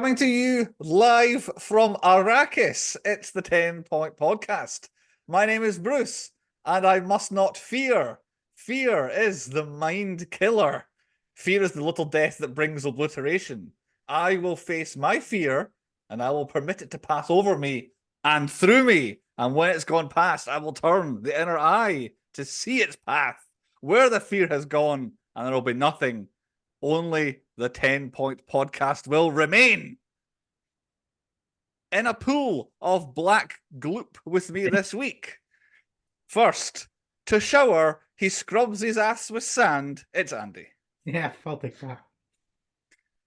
Coming to you live from Arrakis, it's the 10 Point Podcast. My name is Bruce, and I must not fear. Fear is the mind killer. Fear is the little death that brings obliteration. I will face my fear, and I will permit it to pass over me and through me. And when it's gone past, I will turn the inner eye to see its path, where the fear has gone, and there will be nothing. Only the 10 Point Podcast will remain. In a pool of black gloop with me this week. First, to shower, he scrubs his ass with sand. It's Andy. Yeah, I'll take that.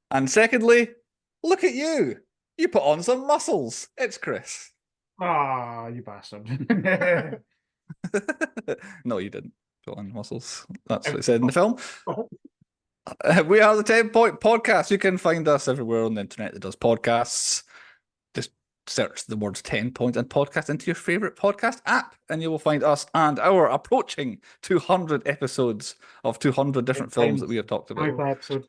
And secondly, look at you. You put on some muscles. It's Chris. Ah, you bastard. No, you didn't put on muscles. That's what it said in the film. We are the 10 Point Podcast. You can find us everywhere on the internet that does podcasts. Just search the words 10 Point and podcast into your favorite podcast app, and you will find us and our approaching 200 episodes of 200 different films that we have talked about. Episode.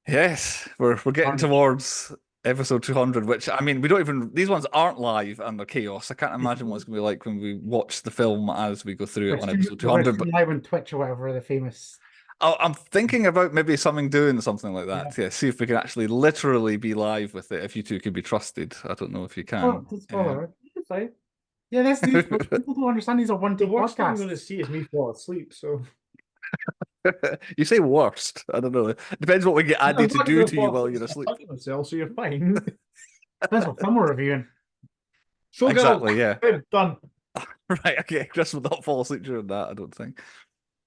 Yes, we're getting towards episode 200, which, I mean, we don't even, these ones aren't live and they're chaos. I can't imagine what it's going to be like when we watch the film as we go through it on episode 200. But live on Twitch or whatever, the famous. I'm thinking about maybe doing something like that. Yeah, see if we can actually literally be live with it. If you two can be trusted, I don't know if you can. Yeah, that's these people don't understand. These are one-take The worst thing I'm podcasts. going to see is me fall asleep. So You say worst. I don't know. It depends what we get Andy to do to you while you're asleep. Myself, so you're fine. That's what film we're reviewing. So Exactly. Yeah. Done. Right. Okay. Chris will not fall asleep during that, I don't think.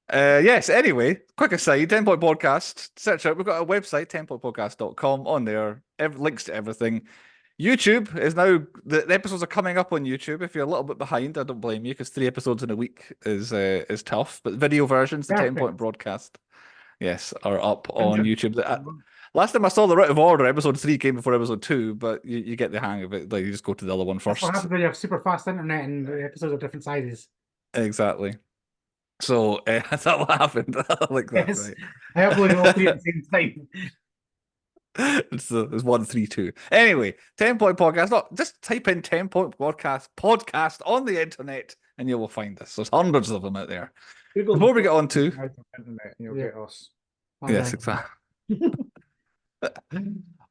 Yes, anyway, quick aside, 10 Point Podcast, search out, we've got a website, 10pointpodcast.com. On there, links to everything. YouTube is now, the episodes are coming up on YouTube. If you're a little bit behind, I don't blame you, because 3 episodes in a week is tough, but video versions, the 10 Point Broadcast, yes, are up on YouTube. Last time I saw the right of order, episode 3 came before episode 2, but you get the hang of it. Like, you just go to the other one first. That's what happens when you have super fast internet and the episodes are different sizes. Exactly. So that's what happened. I like that, Yes. right? I uploaded all 3 at the same time. It's 1, 3, 2. Anyway, 10 Point Podcast. No, just type in 10 Point podcast on the internet and you will find us. There's hundreds of them out there. Before we get on to internet, you'll get us. Yes, exactly.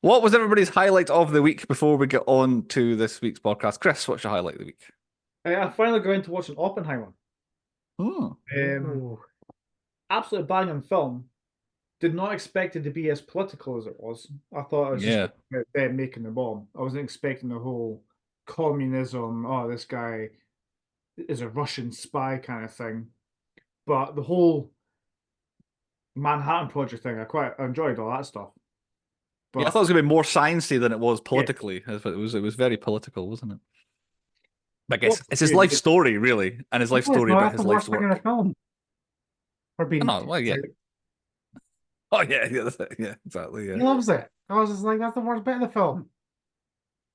What was everybody's highlight of the week before we get on to this week's podcast? Chris, what's your highlight of the week? I finally got into watching Oppenheimer. Oh. Absolutely banging film. Did not expect it to be as political as it was. I thought it was just about them making the bomb. I wasn't expecting the whole communism, oh, this guy is a Russian spy kind of thing. But the whole Manhattan Project thing, I enjoyed all that stuff. But yeah, I thought it was going to be more sciencey than it was politically. Yeah. It was very political, wasn't it? But I guess it's his life story, really, and his life story about his life's work. For being well, yeah. Oh yeah, yeah, exactly. Yeah. He loves it. I was just like, that's the worst bit of the film.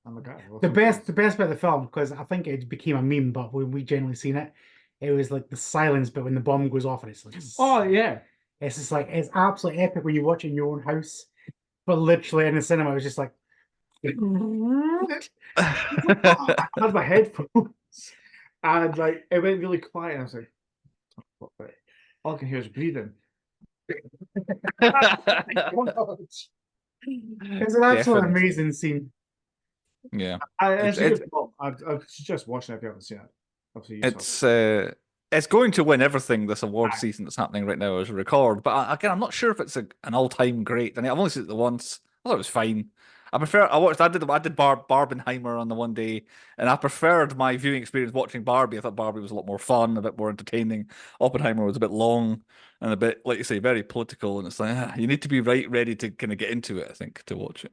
Oh my God, the best bit of the film, because I think it became a meme, but when we generally seen it, it was like the silence bit when the bomb goes off, and it's like, oh yeah, it's just like, it's absolutely epic when you watch it in your own house, but literally in the cinema, it was just like. I had my headphones and like it went really quiet. And I was like, all I can hear is breathing. It's an absolute amazing scene. Yeah, I suggest watching it if you haven't seen it. It's going to win everything this award season that's happening right now as a record. But again, I'm not sure if it's an all-time great. I mean, I've only seen it once. I thought it was fine. I did Barbenheimer on the one day, and I preferred my viewing experience watching Barbie. I thought Barbie was a lot more fun, a bit more entertaining. Oppenheimer was a bit long and a bit, like you say, very political. And it's like, you need to be ready to kind of get into it, I think, to watch it.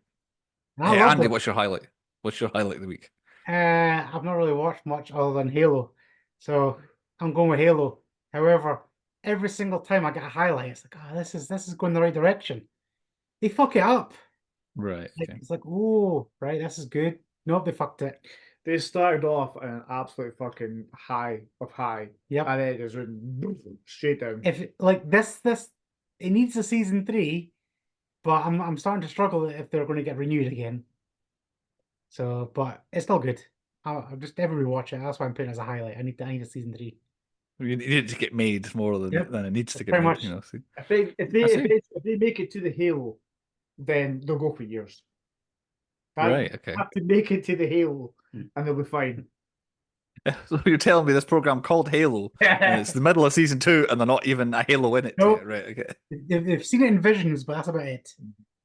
Hey, Andy, what's your highlight? What's your highlight of the week? I've not really watched much other than Halo, so I'm going with Halo. However, every single time I get a highlight, it's like, oh, this is going the right direction. They fuck it up. Right. Okay. It's like, oh, right, this is good. Nope, they fucked it. They started off at an absolute fucking high of high. Yep. And then it just went straight down. If like this, it needs a season 3, but I'm starting to struggle if they're going to get renewed again. So, but it's still good. I'll just ever rewatch it. That's why I'm putting it as a highlight. I need a season 3. You need it to get made more than Yep. it needs to get Pretty made. much. You know, so. I think if they make it to the Halo, then they'll go for years. Right. Okay. Have to make it to the Halo, and they'll be fine. So you're telling me this program called Halo, and it's the middle of season 2, and they're not even a Halo in it. Nope. Right. Okay. They've seen it in visions, but that's about it.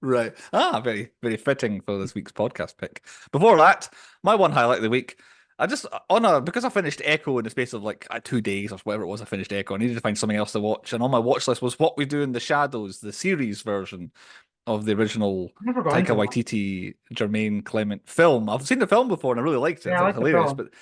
Right. Very, very fitting for this week's podcast pick. Before that, my one highlight of the week. Because I finished Echo in the space of like 2 days or whatever it was, I finished Echo. I needed to find something else to watch, and on my watch list was What We Do in the Shadows, the series version of the original Never got Taika into that. Waititi, Jermaine Clement film. I've seen the film before and I really liked it. Yeah, I I thought like it the was hilarious. film. But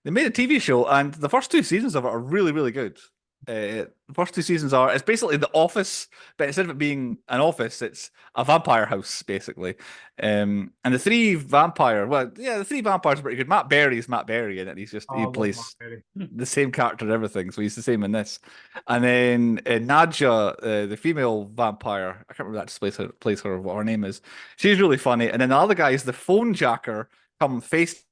they made a TV show, and the first 2 seasons of it are really, really good. The first 2 seasons it's basically The Office, but instead of it being an office, it's a vampire house, basically. And the 3 the 3 vampires are pretty good. Matt Berry is Matt Berry in it. He plays the same character and everything, so he's the same in this. And then Nadja, the female vampire, I can't remember that plays her, what her name is. She's really funny. And then the other guy is the phone jacker, face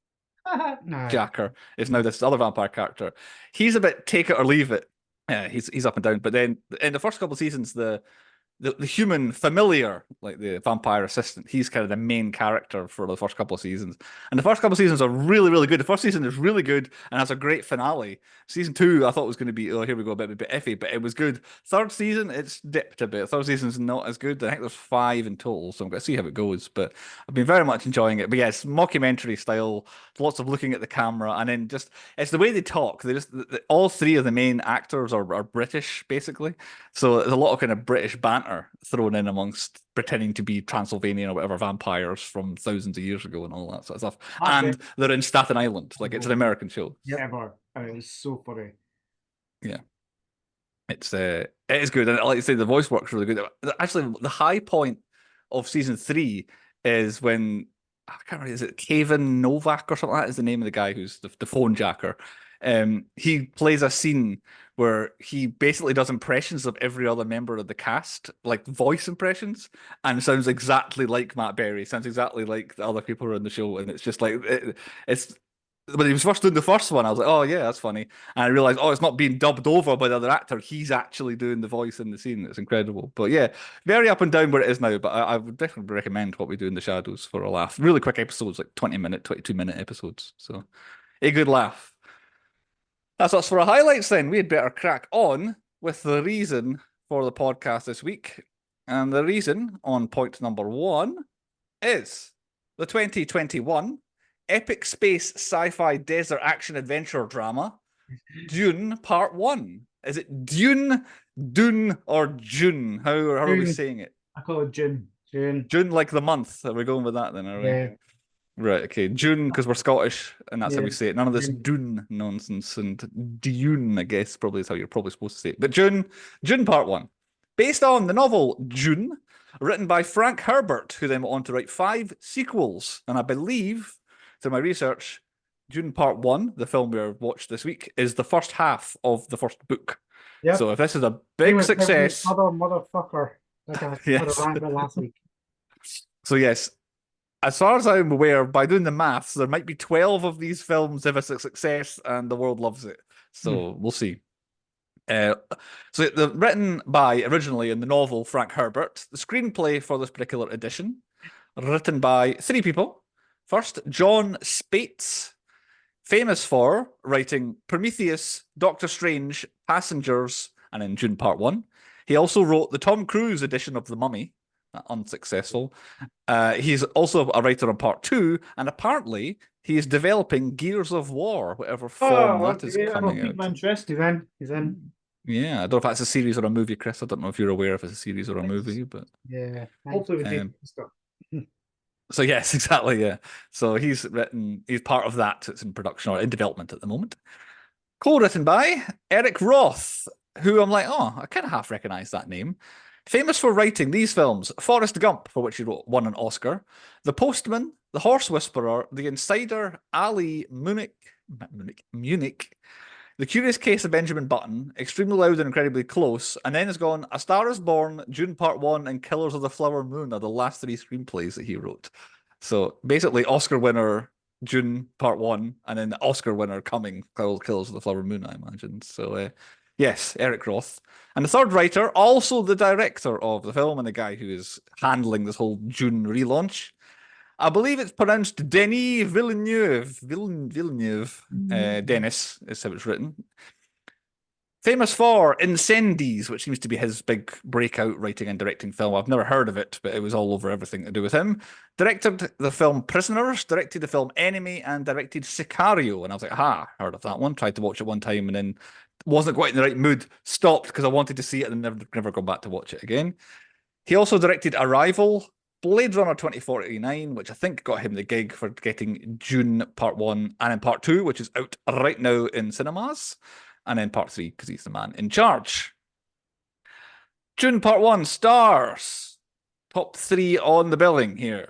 jacker, is now this other vampire character. He's a bit take it or leave it. Yeah, he's up and down. But then in the first couple of seasons, the human familiar, like the vampire assistant, he's kind of the main character for the first couple of seasons. And the first couple of seasons are really, really good. The first season is really good and has a great finale. Season 2, I thought was going to be, oh, here we go, a bit iffy, but it was good. Third season, it's dipped a bit. Third season's not as good. I think there's 5 in total, so I'm going to see how it goes. But I've been very much enjoying it. But yeah, it's mockumentary style, lots of looking at the camera, and then just, it's the way they talk. All 3 of the main actors are British, basically. So there's a lot of kind of British banter thrown in amongst pretending to be Transylvanian or whatever vampires from thousands of years ago and all that sort of stuff. And they're in Staten Island, like it's an American show. Ever. And it's so funny. Yeah. It is good. And like you say, the voice work's really good. Actually, the high point of season 3 is when, I can't remember, is it Kevin Novak or something like that is the name of the guy who's the phone jacker. He plays a scene where he basically does impressions of every other member of the cast, like voice impressions, and sounds exactly like Matt Berry, sounds exactly like the other people who are in the show, and it's just like it's. When he was first doing the first one, I was like, "Oh yeah, that's funny," and I realized, "Oh, it's not being dubbed over by the other actor; he's actually doing the voice in the scene." It's incredible, but yeah, very up and down where it is now. But I would definitely recommend What We Do in the Shadows for a laugh. Really quick episodes, like 20-minute, 22-minute episodes, so a good laugh. That's us for our highlights then. We had better crack on with the reason for the podcast this week. And the reason on point number 1 is the 2021 epic space sci-fi desert action adventure drama, Dune Part One. Is it Dune, Dune, or June? How are we saying it? I call it June. June, like the month. Are we going with that then? Are we? Yeah. Right, okay. June, because we're Scottish, and that's how we Yeah. say it. None of this Dune nonsense, and Dune, I guess, probably is how you're probably supposed to say it. But June Part One. Based on the novel June, written by Frank Herbert, who then went on to write 5 sequels. And I believe, through my research, Dune Part One, the film we watched this week, is the first half of the first book. Yep. So if this is a big success... Other motherfucker. Like I yes. last week. So yes, as far as I'm aware, by doing the maths, there might be 12 of these films if it's a success and the world loves it. So we'll see. So they're written by, originally in the novel, Frank Herbert. The screenplay for this particular edition, written by 3 people. First, John Spates, famous for writing Prometheus, Doctor Strange, Passengers, and in Dune Part 1. He also wrote the Tom Cruise edition of The Mummy, unsuccessful. He's also a writer on Part 2, and apparently he is developing Gears of War, whatever form that is coming out. I'm interested then. He's in. Yeah, I don't know if that's a series or a movie, Chris. I don't know if you're aware if it's a series or a movie, but yeah, hopefully we do stuff. So yes, exactly, yeah. So he's part of that. It's in production or in development at the moment. Co-written by Eric Roth, who I'm like, oh, I kind of half recognize that name. Famous for writing these films: Forrest Gump, for which he won an Oscar, The Postman, The Horse Whisperer, The Insider, Ali, Munich, The Curious Case of Benjamin Button, Extremely Loud and Incredibly Close, and then has gone A Star is Born, Dune Part One, and Killers of the Flower Moon are the last three screenplays that he wrote. So basically, Oscar winner Dune Part One, and then the Oscar winner coming Killers of the Flower Moon, I imagine. So yes, Eric Roth. And the third writer, also the director of the film and the guy who is handling this whole Dune relaunch. I believe it's pronounced Denis Villeneuve. Villeneuve. Dennis is how it's written. Famous for Incendies, which seems to be his big breakout writing and directing film. I've never heard of it, but it was all over everything to do with him. Directed the film Prisoners, directed the film Enemy, and directed Sicario. And I was like, heard of that one. Tried to watch it one time and then wasn't quite in the right mood. Stopped because I wanted to see it and never gone back to watch it again. He also directed Arrival, Blade Runner 2049, which I think got him the gig for getting Dune Part 1 and then Part 2, which is out right now in cinemas, and then Part 3, because he's the man in charge. Dune Part 1 stars. Top 3 on the billing here,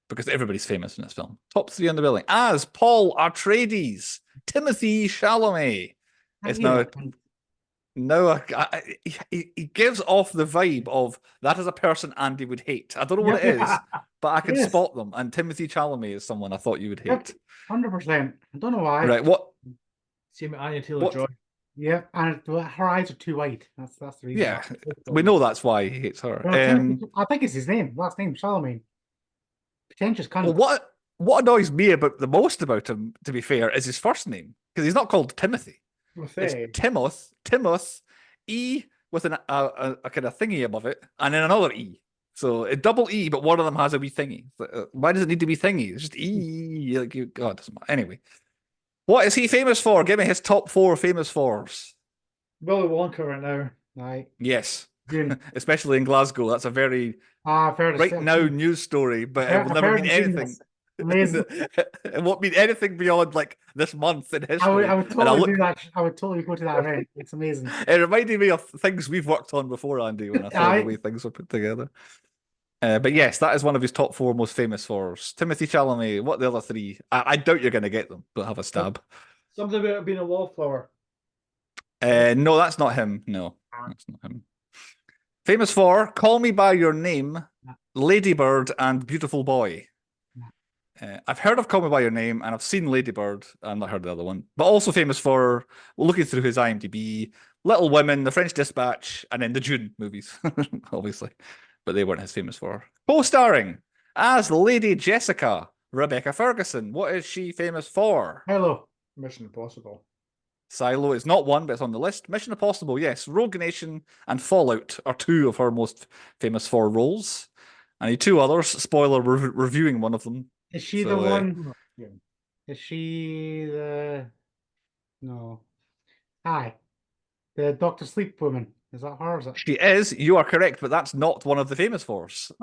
because everybody's famous in this film. Top 3 on the billing. As Paul Atreides, Timothée Chalamet. It's he gives off the vibe of that is a person Andy would hate. I don't know what it is, but I can spot them. And Timothée Chalamet is someone I thought you would hate. 100%. I don't know why. Right, what? Same with Anya Taylor-Joy. Yeah, and her eyes are too white. That's the reason. Yeah, we know that's why he hates her. I think it's his name. Last name, Chalamet. Pretentious cunt. Well, what annoys me the most about him, to be fair, is his first name, because he's not called Timothy. It's Timoth, E with a kind of thingy above it, and then another E. So a double E, but one of them has a wee thingy. Why does it need to be thingy? It's just E. Like God, doesn't matter. Anyway, what is he famous for? Give me his top 4 famous fors. Willy Wonka right now. Right. Yes, especially in Glasgow. That's a very right now news story, but it will never mean anything. Amazing. It won't mean anything beyond like this month in history. I would totally do that. I would totally go to that event. It's amazing. It reminded me of things we've worked on before, Andy, when I saw the way things were put together. But yes, that is one of his top 4 most famous fors. Timothée Chalamet. What the other 3? I doubt you're going to get them, but have a stab. Something about it being a wallflower. No, that's not him. No, that's not him. Famous for Call Me By Your Name, Ladybird, and Beautiful Boy. I've heard of Call Me By Your Name, and I've seen Ladybird. I've not heard the other one. But also famous for, looking through his IMDb, Little Women, The French Dispatch, and then the Dune movies, obviously. But they weren't as famous for. Co-starring as Lady Jessica, Rebecca Ferguson. What is she famous for? Hello. Mission Impossible. Silo is not one, but it's on the list. Mission Impossible, yes. Rogue Nation and Fallout are 2 of her most famous 4 roles. And 2 others. Spoiler, we're reviewing one of them. Is she the one? Is she the? No. Hi. The Dr. Sleep woman. Is that her? Is it? She is. You are correct, but that's not one of the famous 4s.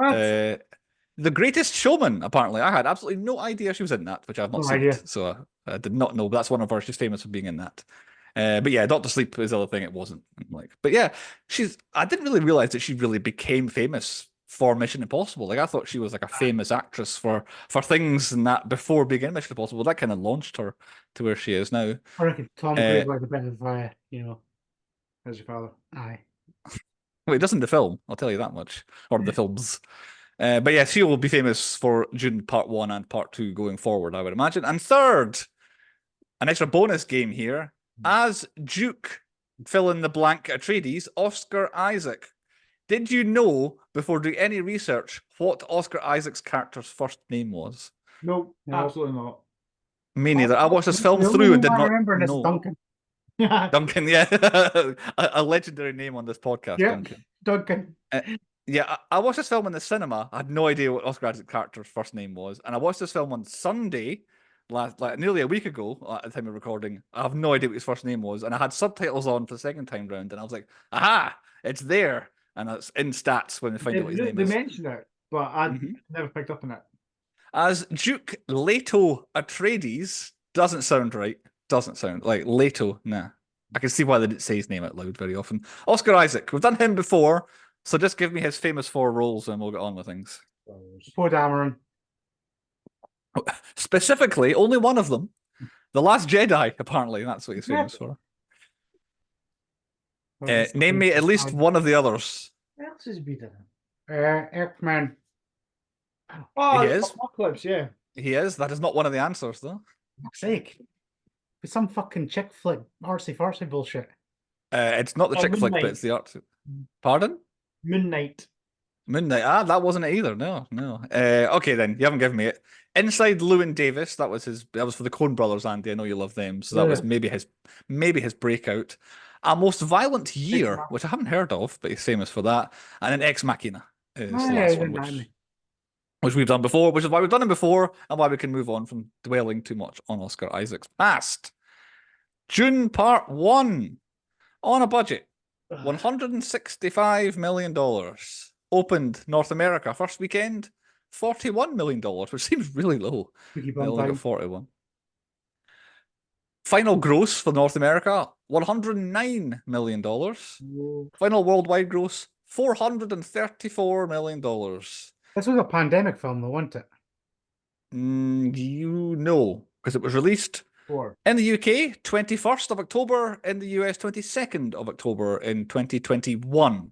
The Greatest Showman, apparently. I had absolutely no idea she was in that, which I've not seen. So I did not know. But that's one of her. She's famous for being in that. But yeah, Dr. Sleep is the other thing. It wasn't. But yeah, I didn't really realize that she really became famous for Mission Impossible. Like I thought she was like a famous actress for things and that before beginning Mission Impossible. That kind of launched her to where she is now. I reckon Tom Cruise like a bit of as your father. Aye. Well, he does in the film, I'll tell you that much. Or the films. But yeah, she will be famous for Dune Part 1 and Part 2 going forward, I would imagine. And third, an extra bonus game here. As Duke, fill in the blank Atreides, Oscar Isaac. Did you know, before doing any research, what Oscar Isaac's character's first name was? Nope, absolutely not. Me neither. I watched this film through and did not know. Duncan. Duncan, yeah. a legendary name on this podcast, yeah, Duncan. Yeah, I watched this film in the cinema. I had no idea what Oscar Isaac's character's first name was. And I watched this film on Sunday, nearly a week ago at the time of recording. I have no idea what his first name was. And I had subtitles on for the second time round. And I was like, aha, it's there. And it's in stats when they find out what his name is. They mentioned it, but I never picked up on it. As Duke Leto Atreides, doesn't sound right. Doesn't sound like Leto. Nah. I can see why they didn't say his name out loud very often. Oscar Isaac. We've done him before, so just give me his famous 4 roles and we'll get on with things. Poe Dameron. Specifically, only one of them. The Last Jedi, apparently. That's what he's famous for. Name me at least one of the others. What else has he been in? X-Men. Oh, He is. Apocalypse, yeah. He is. That is not one of the answers, though. For fuck's sake. It's some fucking chick flick, artsy-fartsy bullshit. It's not the Oh, chick flick, but Moon it's the art. Pardon? Moon Knight. Moon Knight. Ah, that wasn't it either. No, no. Okay, then you haven't given me it. Inside Llewyn Davis. That was his. That was for the Coen Brothers, Andy. I know you love them, so that was Yeah. maybe his breakout. A Most Violent Year, which I haven't heard of, but he's famous for that. And then Ex Machina is the Yeah, last one, which we've done before, which is why we've done it before, and why we can move on from dwelling too much on Oscar Isaac's past. Dune Part One, on a budget, $165 million. Opened North America first weekend, $41 million, which seems really low. They only got 41. Final gross for North America, $109 million. Whoa. Final worldwide gross, $434 million. This was a pandemic film, though, wasn't it? You know, because it was released in the UK, 21st of October, in the US, 22nd of October in 2021.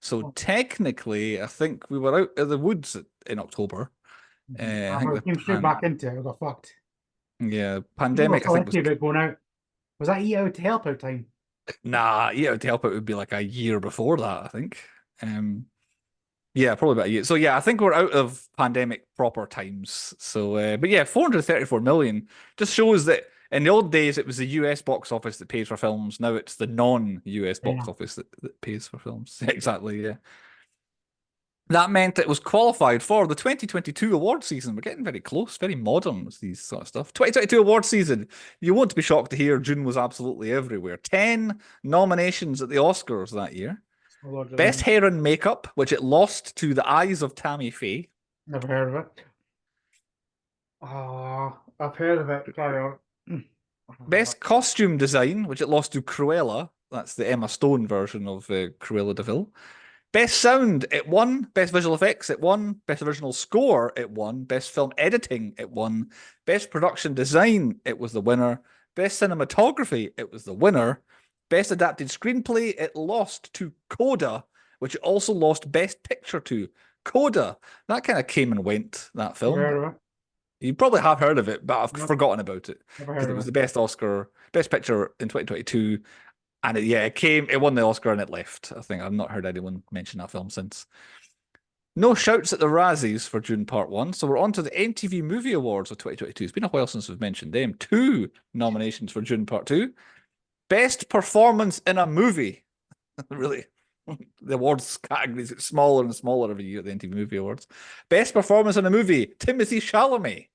So technically, I think we were out of the woods in October. I think we came straight back into it. We got fucked. Yeah, pandemic, I think was going out. Was that Eat Out to Help Out time? Nah, Eat Out to Help Out would be like a year before that, I think. Yeah, probably about a year. So yeah, I think we're out of pandemic proper times. So, but yeah, 434 million just shows that in the old days it was the US box office that pays for films. Now it's the non-US box office that pays for films. Exactly, yeah. That meant it was qualified for the 2022 award season. We're getting very close, very modern with these sort of stuff. 2022 award season. You won't be shocked to hear Dune was absolutely everywhere. 10 nominations at the Oscars that year. Best hair and makeup, which it lost to The Eyes of Tammy Faye. Never heard of it. I've heard of it. Carry on. Best costume design, which it lost to Cruella. That's the Emma Stone version of Cruella de Vil. Best sound, it won. Best visual effects, it won. Best original score, it won. Best film editing, it won. Best production design, it was the winner. Best cinematography, it was the winner. Best adapted screenplay, it lost to Coda, which it also lost Best Picture to. Coda, that kind of came and went, that film. You probably have heard of it, but I've forgotten about it. Because it was the best Oscar, Best Picture in 2022. And it won the Oscar and it left. I think I've not heard anyone mention that film since. No shouts at the Razzies for Dune Part 1. So we're on to the MTV Movie Awards of 2022. It's been a while since we've mentioned them. 2 nominations for Dune Part 2. Best Performance in a Movie. Really, the awards categories get smaller and smaller every year at the MTV Movie Awards. Best Performance in a Movie, Timothée Chalamet.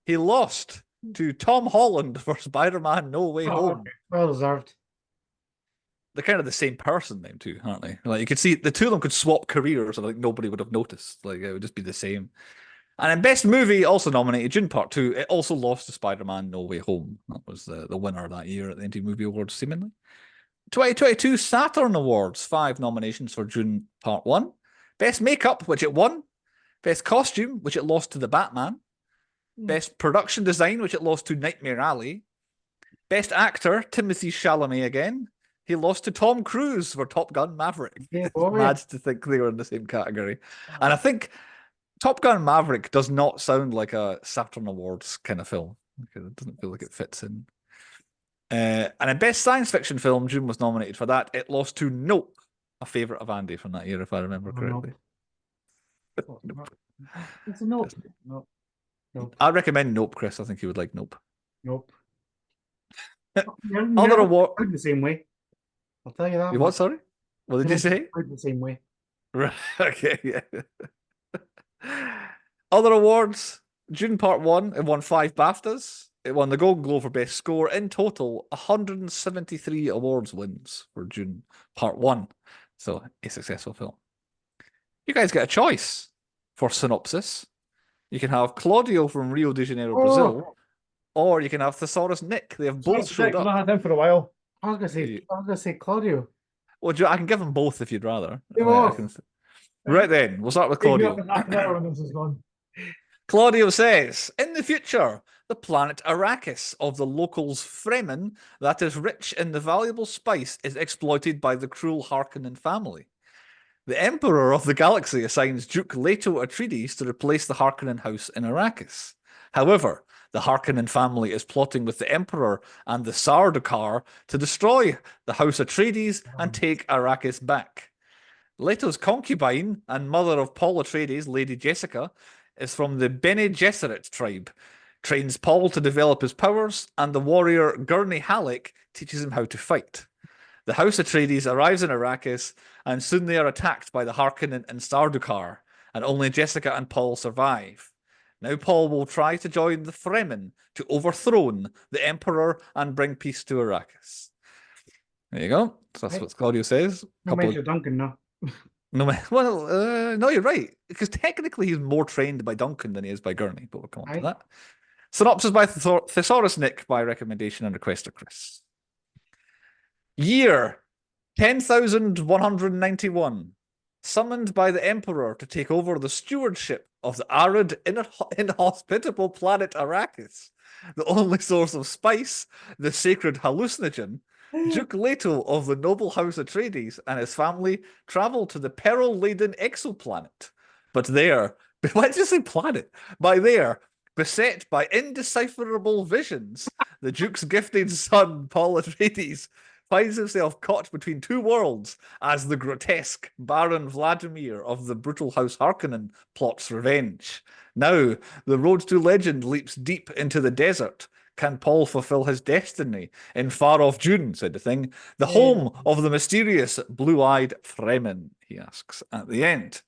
He lost to Tom Holland for Spider-Man No Way Home. Okay. Well deserved. They're kind of the same person, them two, aren't they? Like you could see the two of them could swap careers, and like nobody would have noticed. Like it would just be the same. And in Best Movie, also nominated Dune Part 2, it also lost to Spider-Man No Way Home. That was the winner that year at the MTV Movie Awards, seemingly. 2022 Saturn Awards, 5 nominations for Dune Part 1. Best Makeup, which it won. Best Costume, which it lost to The Batman. Best Production Design, which it lost to Nightmare Alley. Best Actor, Timothée Chalamet again. He lost to Tom Cruise for Top Gun Maverick. Yeah, it's mad to think they were in the same category. And I think Top Gun Maverick does not sound like a Saturn Awards kind of film. It doesn't feel like it fits in. And in Best Science Fiction Film, Dune was nominated for that. It lost to Nope, a favourite of Andy from that year, if I remember correctly. It's a Nope. Nope. I recommend Nope, Chris. I think you would like Nope. Nope. Other award the same way. I'll tell you that. What? Sorry, what did you say? The same way. Right. Okay. Yeah. Other awards: Dune Part 1. It won 5 BAFTAs. It won the Golden Globe for Best Score. In total, 173 awards wins for Dune Part 1. So a successful film. You guys get a choice for synopsis. You can have Claudio from Rio de Janeiro, Brazil, or you can have Thesaurus Nick. They have both showed up. I've not had him for a while. I was gonna say Claudio. Well, I can give them both if you'd rather. Right then, we'll start with Claudio. Claudio says, in the future, the planet Arrakis of the locals' Fremen that is rich in the valuable spice is exploited by the cruel Harkonnen family. The Emperor of the Galaxy assigns Duke Leto Atreides to replace the Harkonnen house in Arrakis. However, the Harkonnen family is plotting with the Emperor and the Sardaukar to destroy the House Atreides and take Arrakis back. Leto's concubine and mother of Paul Atreides, Lady Jessica, is from the Bene Gesserit tribe, trains Paul to develop his powers, and the warrior Gurney Halleck teaches him how to fight. The House Atreides arrives in Arrakis, and soon they are attacked by the Harkonnen and Sardaukar, and only Jessica and Paul survive. Now Paul will try to join the Fremen to overthrow the Emperor and bring peace to Arrakis. There you go. So that's what Claudio says. No Major Duncan, no. No, no, you're right. Because technically he's more trained by Duncan than he is by Gurney, but we'll come on to that. Synopsis by Thesaurus Nick by recommendation and request of Chris. Year 10,191. Summoned by the Emperor to take over the stewardship of the arid, inhospitable planet Arrakis, the only source of spice, the sacred hallucinogen, Duke Leto of the noble House Atreides and his family travel to the peril-laden exoplanet. But there, why did you say planet? By there, beset by indecipherable visions, the Duke's gifted son, Paul Atreides, finds himself caught between two worlds as the grotesque Baron Vladimir of the brutal House Harkonnen plots revenge. Now, the road to legend leaps deep into the desert. Can Paul fulfill his destiny in far-off Dune, said the thing, the home of the mysterious blue-eyed Fremen, he asks at the end.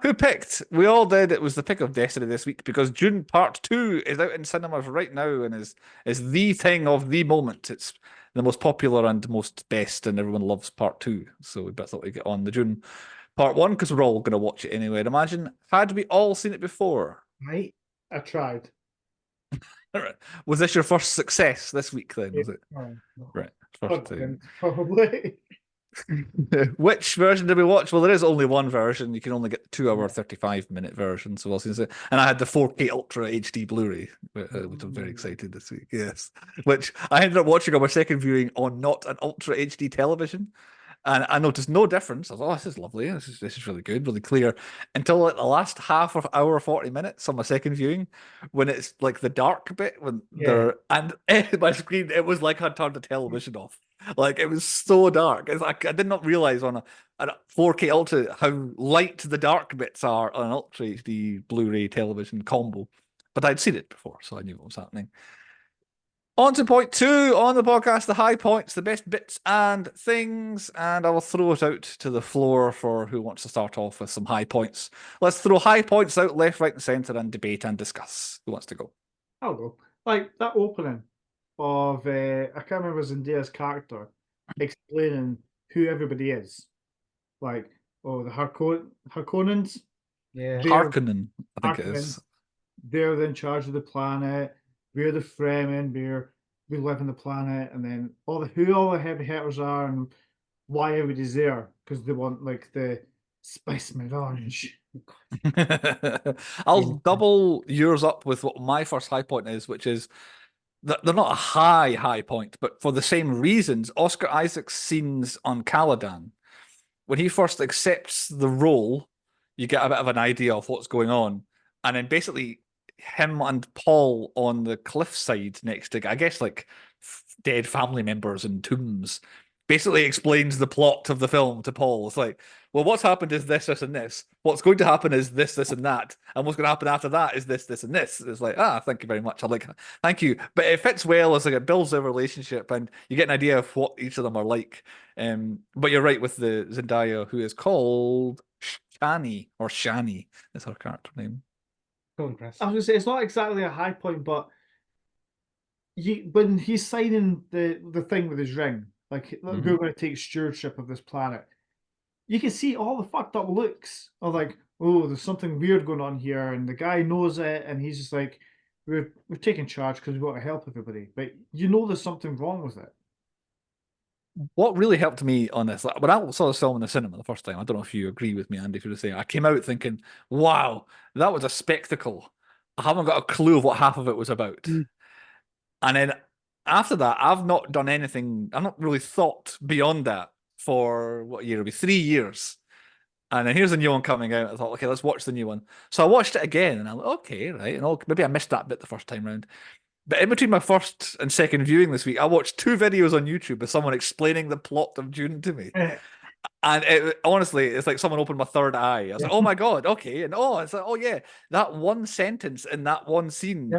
Who picked? We all did. It was the pick of destiny this week because Dune Part 2 is out in cinemas right now and is the thing of the moment. It's the most popular and most best, and everyone loves Part 2. So we better thought we'd get on the Dune Part 1 because we're all going to watch it anyway, I'd imagine. Had we all seen it before? Right. I tried. Was this your first success this week then, was it? No. Right. First time. Probably. Which version did we watch? Well, there is only one version. You can only get the 2-hour, 35-minute version. So and I had the 4K Ultra HD Blu-ray, which I'm very excited this week. Yes, which I ended up watching on my second viewing on not an Ultra HD television, and I noticed no difference. I was, oh, this is lovely. This is really good, really clear. Until like the last half of hour 40 minutes on my second viewing, when it's like the dark bit when they're and my screen, it was like I turned the television off. Like it was so dark. It's like I did not realize on a 4K Ultra how light the dark bits are on an Ultra HD Blu-ray television combo. But I'd seen it before, so I knew what was happening. On to point 2 on the podcast, the high points, the best bits and things, and I will throw it out to the floor for who wants to start off with some high points. Let's throw high points out left, right, and centre and debate and discuss. Who wants to go? I'll go. Like that opening of I can't remember Zendaya's character explaining who everybody is. Like, oh, the Harkonnens. Yeah. Harkonnen, I think it is. They're in charge of the planet. We're the Fremen. We live on the planet, and then who all the heavy hitters are and why everybody's there because they want like the spice melange. I'll double yours up with what my first high point is, which is that they're not a high point, but for the same reasons. Oscar Isaac's scenes on Caladan, when he first accepts the role, you get a bit of an idea of what's going on, and then basically him and Paul on the cliffside next to, I guess, like dead family members and tombs, basically explains the plot of the film to Paul. It's like, well, what's happened is this, this, and this. What's going to happen is this, this, and that. And what's going to happen after that is this, this, and this. It's like, thank you very much. I'm like, thank you. But it fits well as like it builds their relationship and you get an idea of what each of them are like. But you're right with the Zendaya, who is called Shani, or Shani is her character name. I was going to say, it's not exactly a high point, but when he's signing the thing with his ring, like, we're going to take stewardship of this planet, you can see all the fucked up looks of like, oh, there's something weird going on here, and the guy knows it, and he's just like, we're taking charge because we want to help everybody, but you know there's something wrong with it. What really helped me on this, when I saw this film in the cinema the first time, I don't know if you agree with me, Andy, if you're saying, I came out thinking, wow, that was a spectacle. I haven't got a clue of what half of it was about. Mm. And then after that, I've not done anything. I've not really thought beyond that for what year? It'll be 3 years. And then here's a new one coming out. I thought, okay, let's watch the new one. So I watched it again, and I'm like, okay, right. And maybe I missed that bit the first time round. But in between my first and second viewing this week, I watched 2 videos on YouTube of someone explaining the plot of Dune to me. And honestly, it's like someone opened my third eye. I was like, oh my God, okay. And it's like, oh yeah, that one sentence in that one scene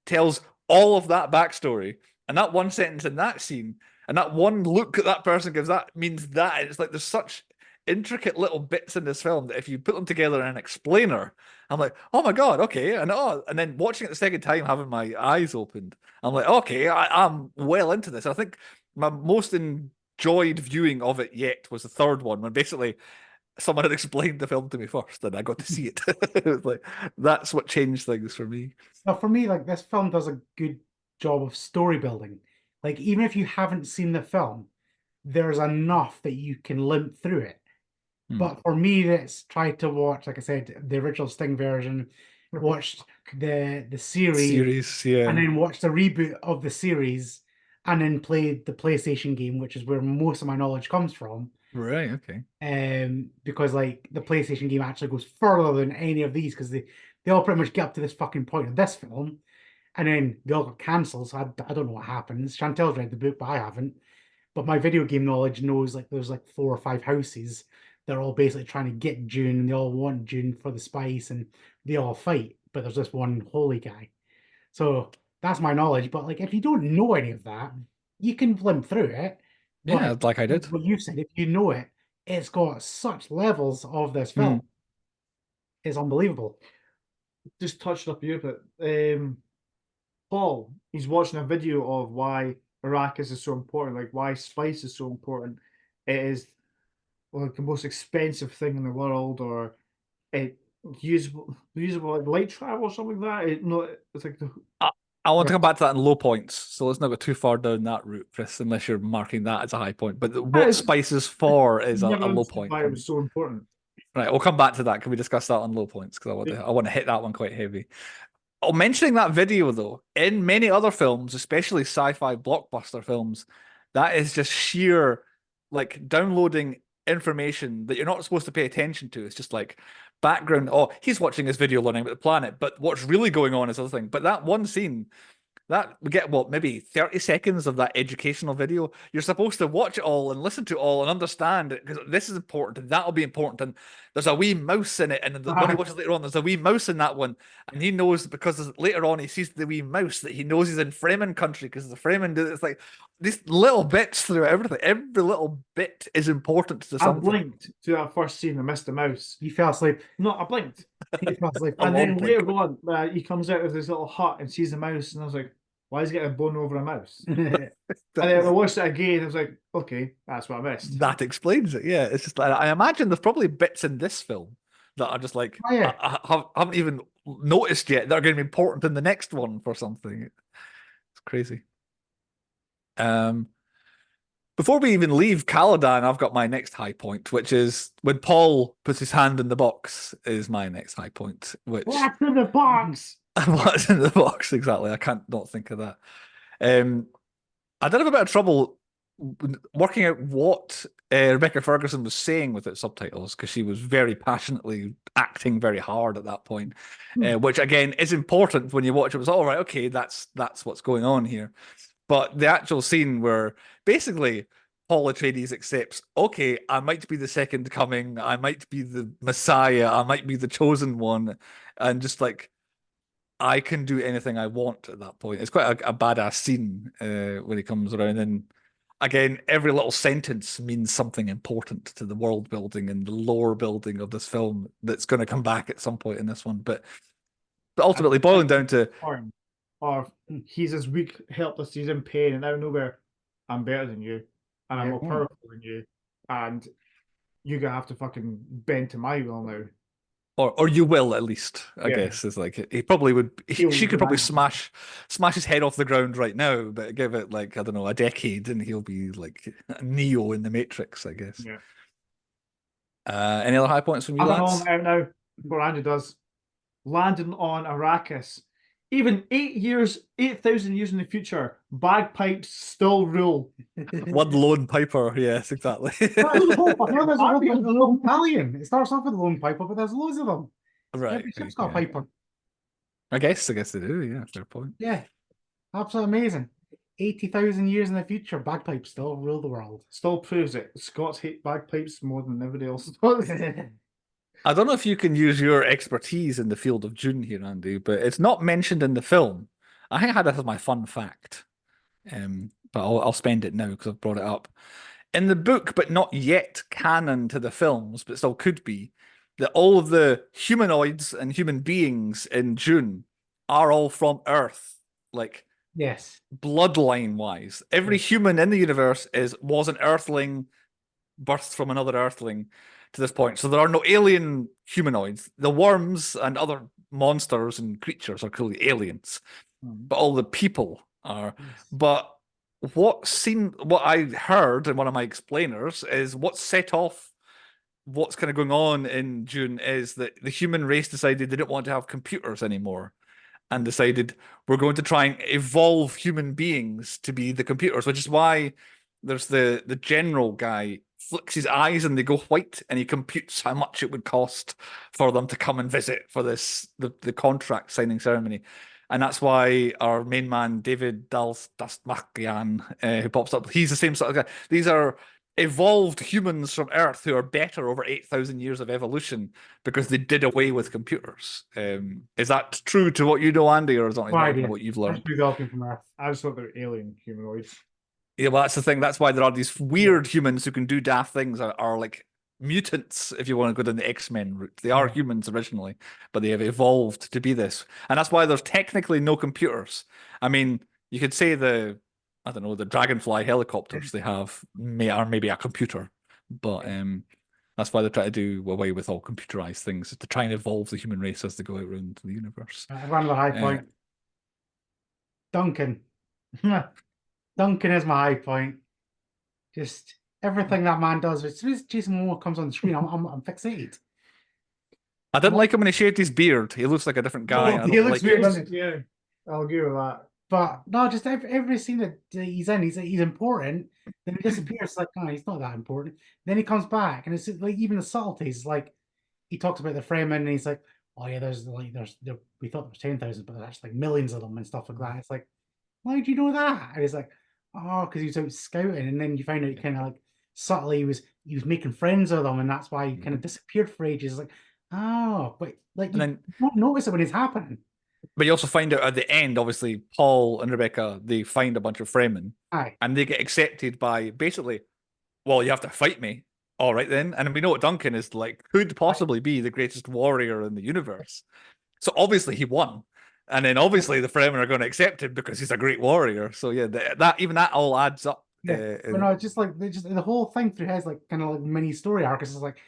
tells all of that backstory. And that one sentence in that scene and that one look that person gives, that means that. It's like there's such intricate little bits in this film that if you put them together in an explainer, I'm like, oh my God, okay. And then watching it the second time, having my eyes opened, I'm like, okay, I'm well into this. I think my most enjoyed viewing of it yet was the third one, when basically someone had explained the film to me first and I got to see it. It was like, that's what changed things for me. Now, for me, like this film does a good job of story building. Like, even if you haven't seen the film, there's enough that you can limp through it. But for me, that's tried to watch, like I said, the original Sting version, watched the series, Yeah. and then watched the reboot of the series, and then played the PlayStation game, which is where most of my knowledge comes from. Right, okay. Because like the PlayStation game actually goes further than any of these, because they all pretty much get up to this fucking point of this film, and then they all got cancelled. So I don't know what happens. Chantel's read the book, but I haven't. But my video game knowledge knows like there's like 4 or 5 houses. They're all basically trying to get Dune, and they all want Dune for the spice, and they all fight. But there's just one holy guy. So that's my knowledge. But like, if you don't know any of that, you can limp through it. Yeah, But like I did. what you said, if you know it, it's got such levels of this film. It's unbelievable. Just touched up here, but Paul, he's watching a video of why Arrakis is so important, like why spice is so important. It is like the most expensive thing in the world, or it usable like light travel or something like that. It's like I want to come back to that in low points, so let's not go too far down that route, Chris, unless you're marking that as a high point. But what spice is for is a low point. Why it was so important. Right, we'll come back to that. Can we discuss that on low points? Because I want to hit that one quite heavy. Oh, mentioning that video though, in many other films, especially sci-fi blockbuster films, that is just sheer like downloading information that you're not supposed to pay attention to. It's just like background. Oh, he's watching this video learning about the planet, but what's really going on is other thing. But that one scene, that we get what, maybe 30 seconds of that educational video. You're supposed to watch it all and listen to it all and understand it, because this is important and that'll be important. And there's a wee mouse in it, and when he watches later on, there's a wee mouse in that one, and he knows because later on he sees the wee mouse that he knows he's in Fremen country, because the Fremen do. It's like these little bits through everything. Every little bit is important to something. I blinked to that first scene. I missed the mouse. You fell asleep. No, I blinked. You fell asleep. And then later on, he comes out of this little hut and sees the mouse, and I was like, why is he getting a bone over a mouse? And then I watched it again, I was like, okay, that's what I missed. That explains it. Yeah, it's just like, I imagine there's probably bits in this film that are just like, I haven't even noticed yet that are going to be important in the next one for something. It's crazy. Before we even leave Caladan, I've got my next high point, which is when Paul puts his hand in the box, is my next high point. Which what's in the box? What's in the box, exactly. I can't not think of that. I did have a bit of trouble working out what Rebecca Ferguson was saying with its subtitles, because she was very passionately acting very hard at that point, which again is important when you watch it. It was all right, okay, that's what's going on here. But the actual scene where basically Paul Atreides accepts, okay, I might be the second coming, I might be the Messiah, I might be the chosen one, and just like, I can do anything I want at that point. It's quite a badass scene when he comes around. And again, every little sentence means something important to the world building and the lore building of this film that's going to come back at some point in this one. But ultimately, boiling down to... Or he's as weak, helpless, he's in pain, and out of nowhere, I'm better than you, and I'm more powerful than you, and you're going to have to fucking bend to my will now. Or you will, at least, I guess. Is like, he probably would. She could probably smash his head off the ground right now, but give it like, I don't know, a decade, and he'll be like Neo in the Matrix, I guess. Yeah. Any other high points from you, lads? I'm now. What Andrew does. landing on Arrakis. Even 8,000 years in the future, bagpipes still rule. One lone piper, yes, exactly. There's a whole battalion. It starts off with a lone piper, but there's loads of them. Right. Every ship's got a Yeah. piper. I guess they do, yeah, fair point. Yeah, absolutely amazing. 80,000 years in the future, bagpipes still rule the world. Still proves it. Scots hate bagpipes more than everybody else. I don't know if you can use your expertise in the field of Dune here, Andy, but it's not mentioned in the film. I think I had this as my fun fact, but I'll spend it now because I've brought it up. In the book, but not yet canon to the films, but still could be, that all of the humanoids and human beings in Dune are all from Earth, like Yes. bloodline wise. Every human in the universe was an Earthling, birthed from another Earthling to this point. So there are no alien humanoids. The worms and other monsters and creatures are clearly aliens, but all the people are. Yes. But what I heard in one of my explainers is what set off what's kind of going on in Dune is that the human race decided they didn't want to have computers anymore and decided we're going to try and evolve human beings to be the computers, which is why there's the general guy flicks his eyes and they go white and he computes how much it would cost for them to come and visit for the contract signing ceremony. And that's why our main man, David Dastmalchian, who pops up, he's the same sort of guy. These are evolved humans from Earth who are better over 8,000 years of evolution because they did away with computers. Is that true to what you know, Andy, or is that not what you've learned? From Earth. I just thought they were alien humanoids. Yeah, well, that's the thing. That's why there are these weird humans who can do daft things, are like mutants, if you want to go down the X-Men route. They are humans originally, but they have evolved to be this. And that's why there's technically no computers. I mean, you could say the Dragonfly helicopters they have are maybe a computer, but that's why they're trying to do away with all computerized things, to try and evolve the human race as they go out around the universe. Around the high point. Duncan. Duncan is my high point. Just everything that man does. As soon as Jason Momoa comes on the screen, I'm fixated. I didn't like him when he shaved his beard. He looks like a different guy. He looks weird, doesn't he? Yeah, I'll agree with that. But no, just every scene that he's in, he's important. Then he disappears. Like, no, he's not that important. Then he comes back, and it's like even the subtleties. Like he talks about the Fremen, and he's like, "Oh yeah, we thought there was 10,000, but there's actually like millions of them and stuff like that." It's like, why do you know that? And he's like, "Oh, because he was out scouting," and then you find out kind of like subtly he was making friends with them, and that's why he kind of disappeared for ages. It's like, oh, but like you don't notice it when it's happening. But you also find out at the end, obviously, Paul and Rebecca, they find a bunch of Fremen. Aye. And they get accepted by basically, well, you have to fight me. All right, then. And we know what Duncan is like, could possibly be the greatest warrior in the universe. So obviously he won. And then obviously the Fremen are going to accept him because he's a great warrior. So yeah, that all adds up. Yeah, but no, just like the whole thing through his like kind of like mini story arc is like,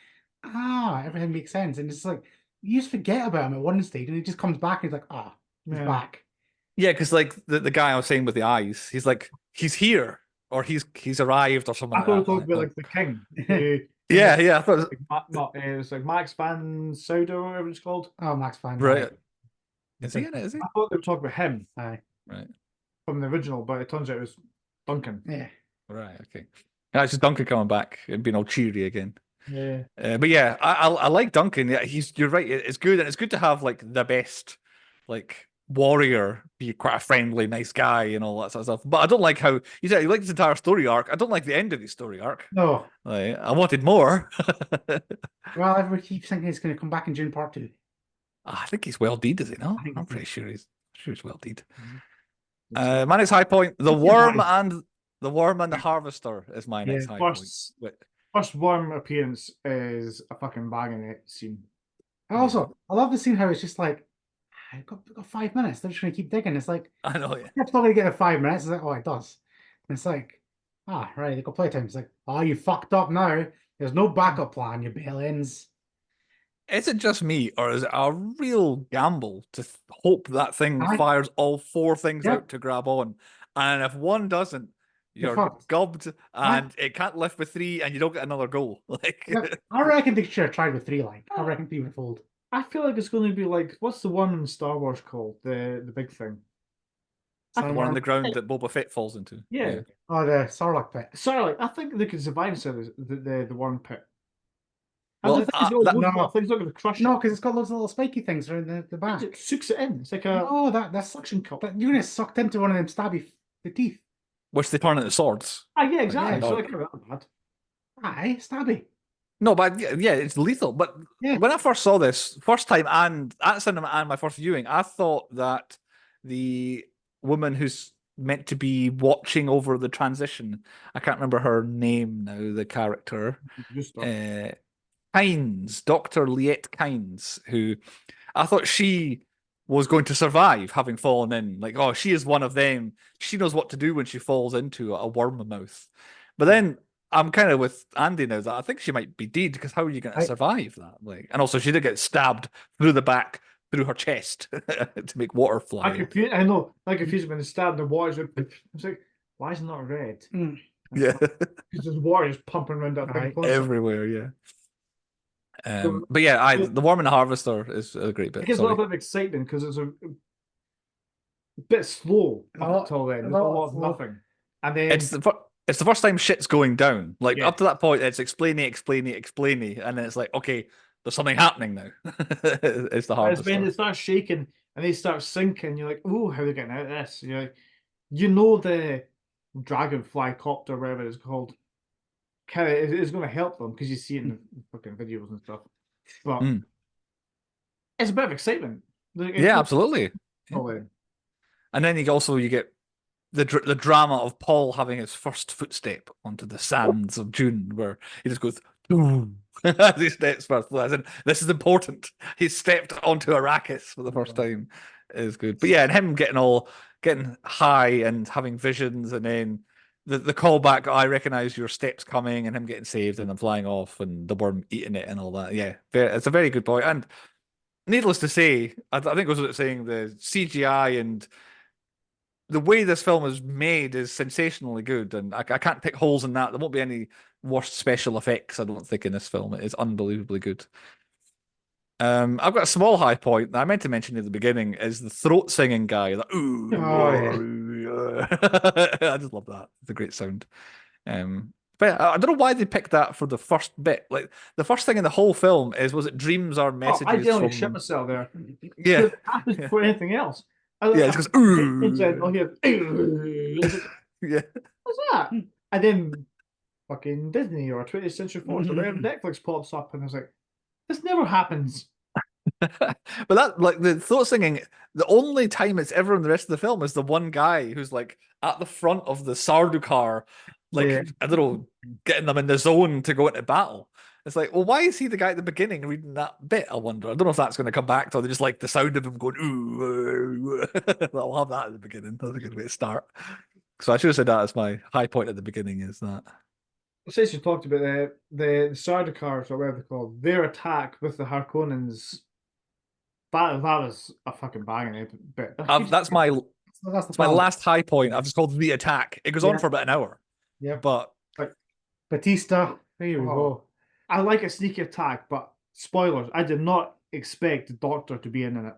everything makes sense. And it's like, you just forget about him at one stage, and he just comes back, and he's like, he's back. Yeah, because like the guy I was saying with the eyes, he's like, he's here, or he's arrived, or something. I thought we talked about like the king. Yeah. I thought it was like Max Van Sydow, or whatever it's called. Oh, Max Van. Right. Is he in it? Is he? I thought they were talking about him. Aye. Right. From the original, but it turns out it was Duncan. Yeah. Right. Okay. It's just Duncan coming back and being all cheery again. Yeah. But yeah, I like Duncan. Yeah, you're right. It's good, and it's good to have like the best, like warrior be quite a friendly, nice guy and all that sort of stuff. But I don't like how you said you like his entire story arc. I don't like the end of his story arc. No. Like, I wanted more. Well, everyone keeps thinking he's going to come back in Dune Part 2. I think he's well deed, is he not? I'm pretty sure he's well deed. My next high point: the worm and the harvester is my next high point. First worm appearance is a fucking banging scene. I love the scene how it's just like, I've got 5 minutes. They're just going to keep digging. It's like, I know, yeah. It's not going to get the 5 minutes. It's like, oh, it does. And it's like, right, they got playtime. It's like, you fucked up now. There's no backup plan, you bail-ins. Is it just me, or is it a real gamble to hope that thing fires all 4 things out to grab on? And if one doesn't, you're gubbed, and it can't lift with 3, and you don't get another goal. Like, I reckon they should have tried with 3. I reckon 3 would fold. I feel like it's going to be like, what's the one in Star Wars called? The big thing. The one on the Sarlacc. ground that Boba Fett falls into. Yeah. Oh, the Sarlacc pit. Sorry, like, I think they could survive inside the worm pit. I Well, don't think it's going to no. I think it's not going to crush No, it. because it's got loads of little spiky things around the back. It sucks it in. It's like a No, that's suction cup. But you're gonna get sucked into one of them stabby the teeth. which they turn into swords. Ah, yeah, exactly. Yeah. So like, that bad. Aye, stabby. No, but yeah, it's lethal. But Yeah. when I first saw this, first time and at cinema and my first viewing, I thought that the woman who's meant to be watching over the transition, I can't remember her name now, the character, Just Kynes, Dr. Liette Kynes, who I thought she was going to survive having fallen in. Like, oh, she is one of them. She knows what to do when she falls into a worm mouth. But then I'm kind of with Andy now that I think she might be dead because how are you going to survive that? Like, and also she did get stabbed through the back, through her chest to make water fly. I know. I confused when they stabbed the water. I was like, why is it not red? Yeah, Because there's water just pumping around that thing everywhere. Yeah. But yeah, the worm and the harvester is a great bit. It gives a little bit of excitement because it's a bit slow up until then. There's a lot of nothing, and then it's the first time shit's going down. Like up to that point, it's explaining, and then it's like, okay, there's something happening now. It's the harvester. It's when it starts shaking and they start sinking. You're like, oh, how are they getting out of this? You're like, you know, the dragonfly copter, whatever it's called, kind of is going to help them because you see it in the fucking videos and stuff. But it's a bit of excitement. Yeah, absolutely. Yeah. And then you get the drama of Paul having his first footstep onto the sands of Dune, where he just goes boom as he steps first. As in, this is important. He stepped onto Arrakis for the first time. Is good. But yeah, and him getting high and having visions, and then the callback, I recognize your steps coming, and him getting saved and then flying off and the worm eating it and all that. Yeah, it's a very good point. And needless to say, I think it was what saying, the CGI and the way this film is made is sensationally good, and I can't pick holes in that. There won't be any worst special effects, I don't think, in this film. It is unbelievably good. I've got a small high point that I meant to mention at the beginning is the throat singing guy. Like, ooh, I just love that. It's a great sound. But I don't know why they picked that for the first bit. Like the first thing in the whole film was it dreams are messages I nearly from... shit myself there. Yeah. It happens before anything else. Yeah, it's because ooh. Yeah. What's that? And then fucking Disney or 20th Century Fox or whatever, Netflix pops up and I was like, this never happens. But that, like, the throat singing, the only time it's ever in the rest of the film is the one guy who's like at the front of the Sardu car, like, I don't know, getting them in the zone to go into battle. It's like, well, why is he the guy at the beginning reading that bit? I wonder. I don't know if that's going to come back to, or they just like the sound of him going, ooh. I'll have that at the beginning. That's a good way to start. So I should have said that as my high point at the beginning, is that. Since you talked about the Sardaukars or whatever they're called, their attack with the Harkonnens, that was a fucking banging bit. That's my last high point. I've just called the attack. It goes on for about an hour. Yeah. But Batista, here we go. I like a sneaky attack, but spoilers, I did not expect the Doctor to be in it.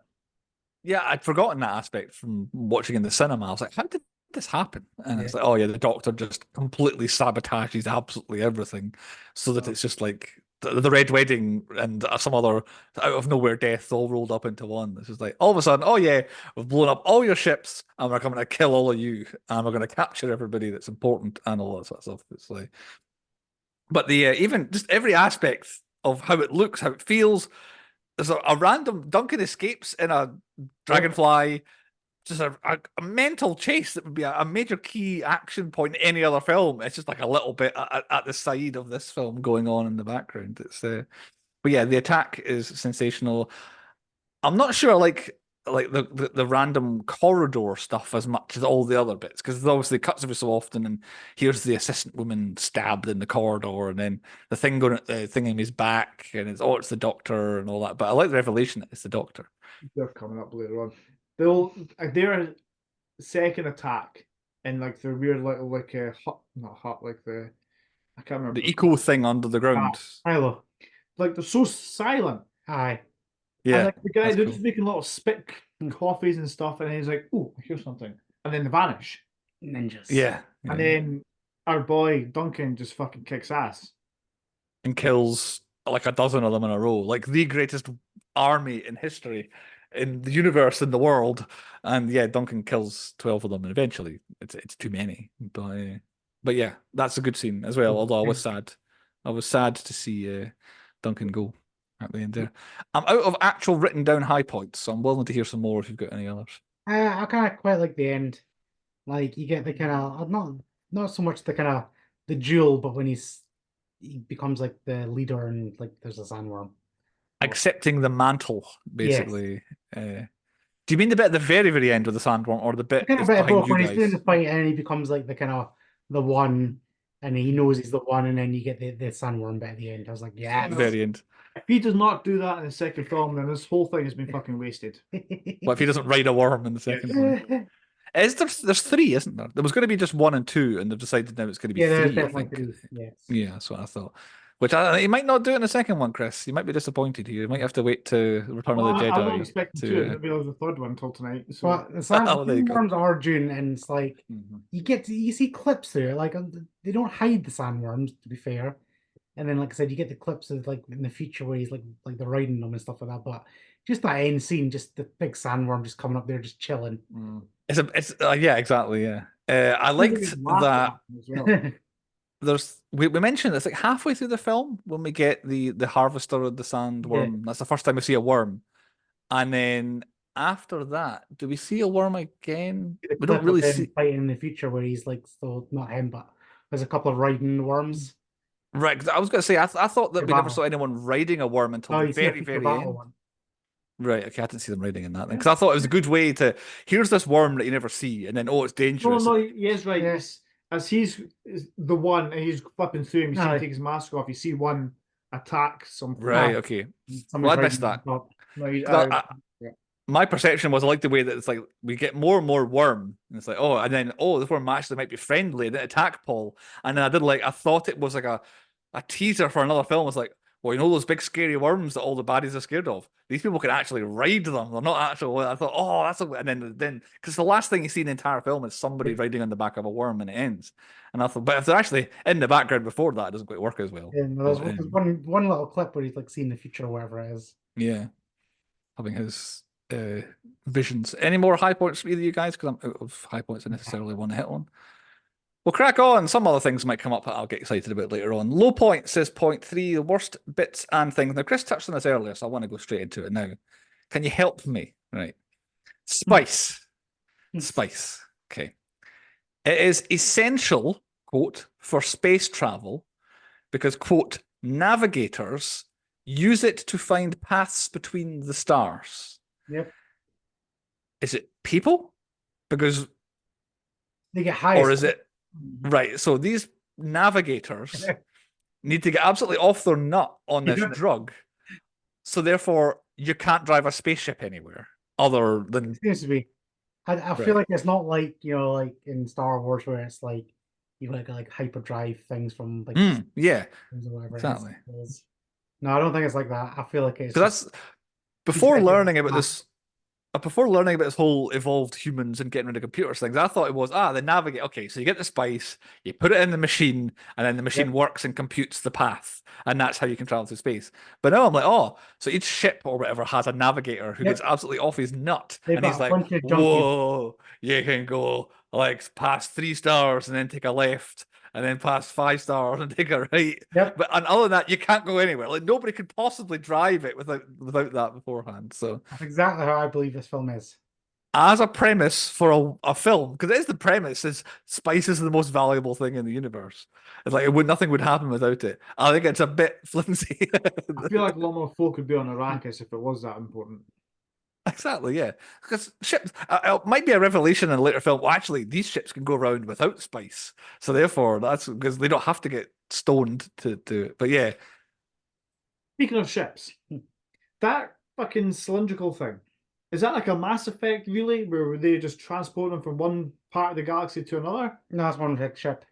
Yeah, I'd forgotten that aspect from watching in the cinema. I was like, how did this happen? And it's like, oh yeah, the Doctor just completely sabotages absolutely everything, so that it's just like the Red Wedding and some other out of nowhere death all rolled up into one. It's just like all of a sudden, oh yeah, we've blown up all your ships and we're coming to kill all of you and we're going to capture everybody that's important and all that sort of stuff. It's like, but the even just every aspect of how it looks, how it feels. There's a random Duncan escapes in a dragonfly. Just a mental chase that would be a major key action point in any other film. It's just like a little bit at the side of this film going on in the background. It's but yeah, the attack is sensational. I'm not sure like the random corridor stuff as much as all the other bits, because it obviously cuts every so often, and here's the assistant woman stabbed in the corridor, and then the thing going at the thing in his back, and it's the Doctor and all that. But I like the revelation that it's the Doctor. They're coming up later on. Their second attack in like the weird little hut, not hut, like I can't remember the eco thing under the ground. Hello. Like they're so silent. Aye. Yeah, And like the guy, that's they're cool. just making little spit coffees and stuff, and he's like, "Oh, here's something," and then they vanish. Ninjas. Yeah, And yeah. then our boy Duncan just fucking kicks ass. And kills like a dozen of them in a row, like the greatest army in history, in the universe, in the world. And yeah, Duncan kills 12 of them, and eventually it's too many. But yeah, that's a good scene as well. Although I was sad, to see Duncan go at the end there. I'm out of actual written down high points, so I'm willing to hear some more if you've got any others. I kind of quite like the end. Like you get the kind of not so much the kind of the duel, but when he becomes like the leader and like there's a sandworm. Accepting the mantle, Yes. basically. Do you mean the bit at the very, very end of the sandworm, or the I bit kind of is bet behind both you when he's doing guys? the fight and he becomes like the kind of the one and he knows he's the one and then you get the sandworm bit at the end. I was like, The yes. very end. If he does not do that in the second film, then this whole thing has been fucking wasted. What if he doesn't ride a worm in the second one? Is there's three, isn't there? There was going to be just one and two, and they've decided now it's going to be Yeah, there's three, I definitely think. three. Yes. Yeah, that's what I thought. Which he might not do it in the second one, Chris. You might be disappointed here. You might have to wait to Return Well, of the I'm not Jedi expecting two. to. Maybe there's a third one until tonight. So But the Oh, there you go. sandworms are Dune, and it's like Mhm. you see clips there. Like they don't hide the sandworms, to be fair. And then, like I said, you get the clips of like in the future where he's like they're riding them and stuff like that. But just that end scene, just the big sandworm just coming up there, just chilling. It's yeah, exactly, yeah. I Feels like liked he's laughed that. at them as well. We mentioned it's like halfway through the film when we get the harvester of the sandworm. That's the first time we see a worm. And then after that, do we see a worm again? The We don't clip of really him see. fighting in the future where he's like, so not him, but there's a couple of riding worms. Right, 'cause I was going to say, I thought that The we never battle. saw anyone riding a worm until Oh, the you see a very, future very battle end. one. Right, okay, I didn't see them riding in that then. Because I thought it was a good way to, here's this worm that you never see, and then, oh, it's No, dangerous. no, he is right. Yeah. Yes, as he's is the one, and he's flipping through him. You see him Aye. take his mask off. You see one attack something. Right, okay. Well, Somebody's I missed riding that. on top. No, he's, 'Cause yeah. my perception was I like the way that it's like we get more and more worm, and it's like, oh, and then oh, this worm actually might be friendly, and it attack Paul. And then I thought it was like a teaser for another film. It's like, well, you know those big scary worms that all the baddies are scared of? These people can actually ride them. They're not actually. I thought, oh, that's and then because the last thing you see in the entire film is somebody riding on the back of a worm, and it ends. And I thought, but if they're actually in the background before that, it doesn't quite work as well. And But, there's one little clip where he's like seeing the future or whatever it is. yeah, having his visions. Any more high points for either of you guys? Because I'm out of high points I necessarily want to hit on. We'll crack on. Some other things might come up that I'll get excited about later on. Low points is point 3, the worst bits and things. Now, Chris touched on this earlier, so I want to go straight into it now. Can you help me? Right. Spice. Spice. Okay. It is essential, quote, for space travel because, quote, navigators use it to find paths between the stars. Yep. Is it people? Because, They get high. or is it right? So these navigators need to get absolutely off their nut on this drug. So therefore, you can't drive a spaceship anywhere other than. It seems to be. I feel like it's not like like in Star Wars where it's like you like hyperdrive things from like yeah, or whatever. exactly. No, I don't think it's like that. I feel like it's that's before learning about this. Before learning about this whole evolved humans and getting rid of computers things, I thought it was the navigate. Okay, so you get the spice, you put it in the machine, and then the machine works and computes the path, and that's how you can travel through space. But now I'm like, oh, so each ship or whatever has a navigator who gets absolutely off his nut, and he's like, whoa, you can go like past 3 stars and then take a left, and then past 5 stars and take a right. But and other than that, you can't go anywhere. Like nobody could possibly drive it without that beforehand. So that's exactly how I believe this film is. As a premise for a film, because it is the premise, is spice is the most valuable thing in the universe. It's like nothing would happen without it. I think it's a bit flimsy. I feel like a lot more folk would be on Arrakis if it was that important. Exactly, yeah. Because ships it might be a revelation in a later film. Well, actually, these ships can go around without spice, so therefore that's because they don't have to get stoned to do it. But yeah. Speaking of ships, that fucking cylindrical thing, is that like a Mass Effect really, where they just transport them from one part of the galaxy to another? No, it's one big ship.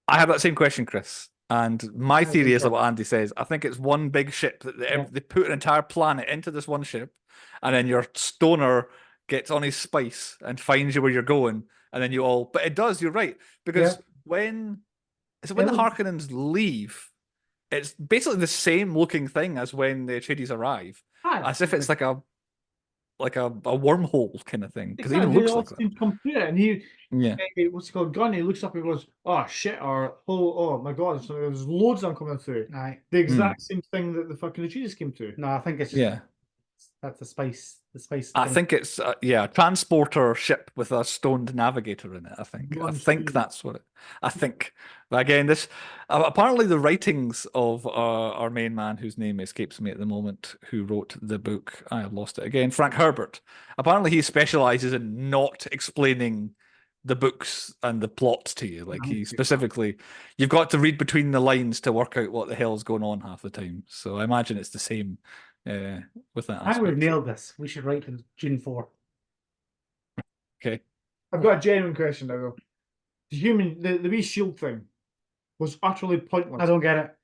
I have that same question, Chris. And my That's theory is like interesting. what Andy says. I think it's one big ship that Yeah. they put an entire planet into this one ship, and then your stoner gets on his spice and finds you where you're going, and then you all. But it does. You're right, because when the Harkonnens leave, it's basically the same looking thing as when the Atreides arrive, as if it's like a wormhole kind of thing, because it even Exactly. They looks all like that. seem to come through it, and he, Yeah. what's it called, Gunn, he looks up and goes, "Oh shit!" or "Oh my god!" So there's loads of them coming through. Aye. The exact same thing that the fucking Jesus came to. No, I think it's just Yeah. that's the spice. The spice. I thing. think it's a transporter ship with a stoned navigator in it. I think that's what it. I think. But again, this apparently the writings of our main man, whose name escapes me at the moment, who wrote the book. I have lost it again. Frank Herbert. Apparently, he specializes in not explaining the books and the plots to you. Like he specifically, you've got to read between the lines to work out what the hell's going on half the time. So I imagine it's the same with that I think we've aspect. nailed this. We should write the Dune 4. Okay. I've got a genuine question now, though. The wee shield thing was utterly pointless. I don't get it.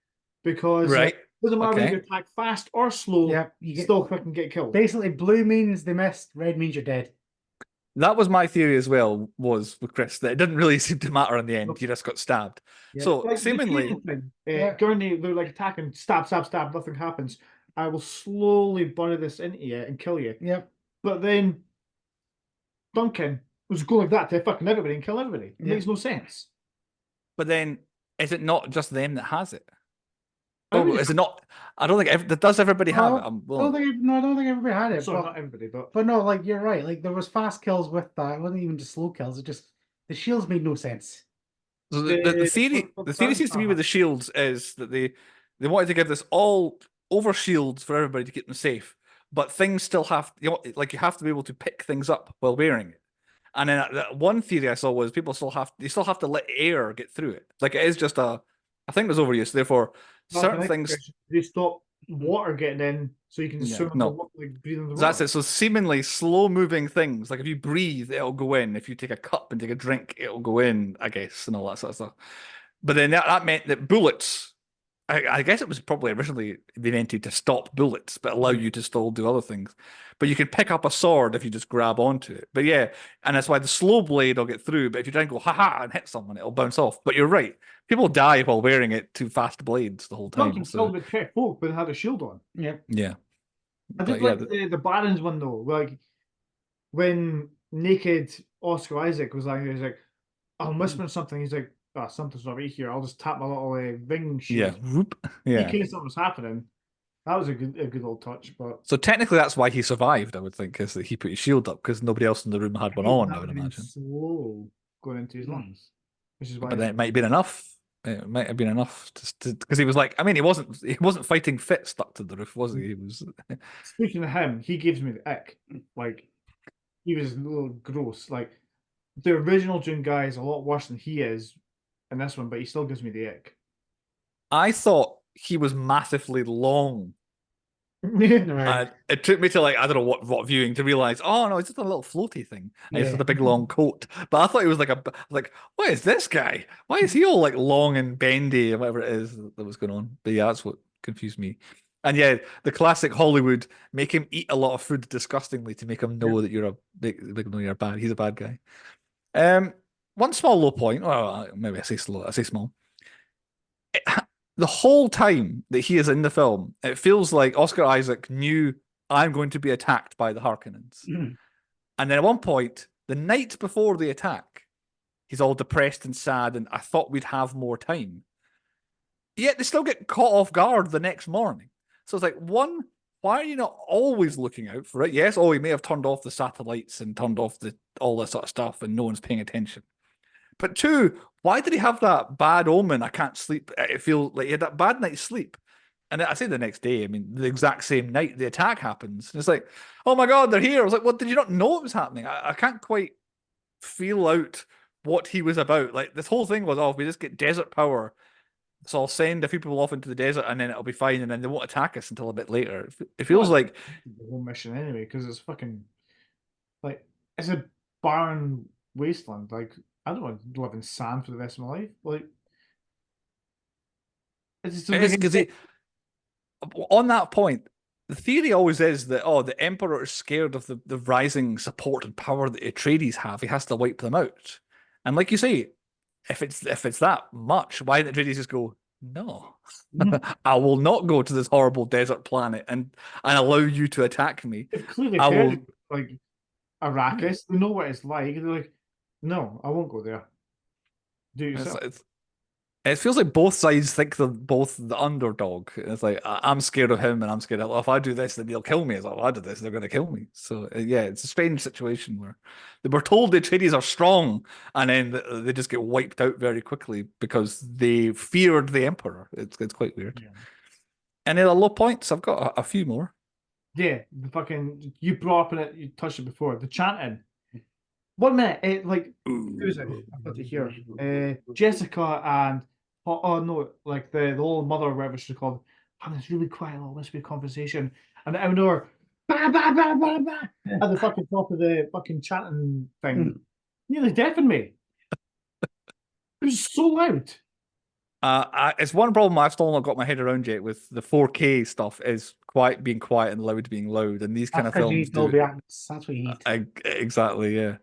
Because Right. it doesn't matter whether Okay. you attack fast or slow, Yeah, you still fucking get killed. Basically, blue means they missed, red means you're dead. That was my theory as well, was with Chris, that it didn't really seem to matter in the end. You just got stabbed. Yeah. So Like seemingly, Gurney, they're like attacking, stab, nothing happens. I will slowly bury this into you and kill you. Yep. But then Duncan was going like that to fucking everybody and kill everybody. It makes no sense. but then is it not just them that has it? Everybody Oh, is it not? I don't think does everybody have it? I don't think everybody had it. Sorry, not everybody, but no, like you're right. Like there was fast kills with that. It wasn't even just slow kills. It just the shields made no sense. So the theory seems to be with the shields is that they wanted to give this all over shields for everybody to keep them safe, but things still have you have to be able to pick things up while wearing it. And then one theory I saw was people still have to let air get through it. Like it is just I think there's overuse. Therefore, certain things they stop water getting in, so you can just swim like breathing the water. That's it. So seemingly slow moving things, like if you breathe, it'll go in. If you take a cup and take a drink, it'll go in, I guess, and all that sort of stuff. But then that meant that bullets, I guess it was probably originally invented to stop bullets, but allow you to still do other things. But you can pick up a sword if you just grab onto it. But yeah, and that's why the slow blade will get through. But if you try and go ha and hit someone, it'll bounce off. But you're right. People die while wearing it to fast blades the whole time. Duncan killed with Trek folk, but had a shield on. Yeah. Yeah. I did like the Barons one though. Like when naked Oscar Isaac was like, he was like, I'm whispering something. He's like, something's not right here. I'll just tap my little ring shield. Yeah. Whoop. Yeah. In case something was happening. That was a good old touch. But so technically, that's why he survived. I would think is that he put his shield up because nobody else in the room had one on. I would imagine. Slow going into his lungs, which is why. But then it might have been enough. It might have been enough to because he was like, I mean, he wasn't fighting fit stuck to the roof, was he? He was. Speaking of him, he gives me the ick. Like he was a little gross. Like the original Dune guy is a lot worse than he is in this one, but he still gives me the ick. I thought he was massively long. Right. It took me to I don't know what viewing to realize. Oh no, it's just a little floaty thing. It's just a big long coat. But I thought he was what is this guy? Why is he all long and bendy and whatever it is that was going on? But yeah, that's what confused me. And yeah, the classic Hollywood make him eat a lot of food disgustingly to make him know that you're you're bad. He's a bad guy. One small low point. Well, maybe I say small. The whole time that he is in the film, it feels like Oscar Isaac knew I'm going to be attacked by the Harkonnens. And then at one point, the night before the attack, he's all depressed and sad, and I thought we'd have more time. Yet they still get caught off guard the next morning. So it's like, one, why are you not always looking out for it? Yes, he may have turned off the satellites and turned off all this sort of stuff, and no one's paying attention. But two, why did he have that bad omen? I can't sleep. It feels like he had that bad night's sleep. And I say the next day, I mean, the exact same night the attack happens. And it's like, oh my God, they're here. I was like, well, did you not know it was happening? I can't quite feel out what he was about. Like, this whole thing was, if we just get desert power, so I'll send a few people off into the desert and then it'll be fine. And then they won't attack us until a bit later. It feels like the whole mission anyway, because it's fucking it's a barren wasteland. Like, I don't want to live in sand for the rest of my life. Like, It's Because on that point, the theory always is that the Emperor is scared of the rising support and power that Atreides have. He has to wipe them out. And like you say, if it's that much, why didn't Atreides just go, no, I will not go to this horrible desert planet and allow you to attack me. They've clearly I will. heard like Arrakis. They know what it's like. They're like, no, I won't go there. Do it yourself. It feels like both sides think they're both the underdog. It's like I'm scared of him, and I'm scared of. Well, if I do this, then he'll kill me. It's like, well, I do this, they're going to kill me. So yeah, it's a strange situation where they were told the Atreides are strong, and then they just get wiped out very quickly because they feared the Emperor. It's quite weird. Yeah. Any other low points? I've got a few more. Yeah, the fucking you brought up in it. You touched it before. The chanting. 1 minute, who is it? I've got to hear. Jessica and no, like the old mother, or whatever she's called, having this really quiet little whispered conversation, and out of nowhere, bah, bah, bah, bah, bah, at the fucking top of the fucking chanting thing, nearly deafened me. It was so loud. It's one problem I've still not got my head around yet with the 4K stuff is being quiet and loud being loud, and these kind of films do it. That's what you need. Exactly, yeah.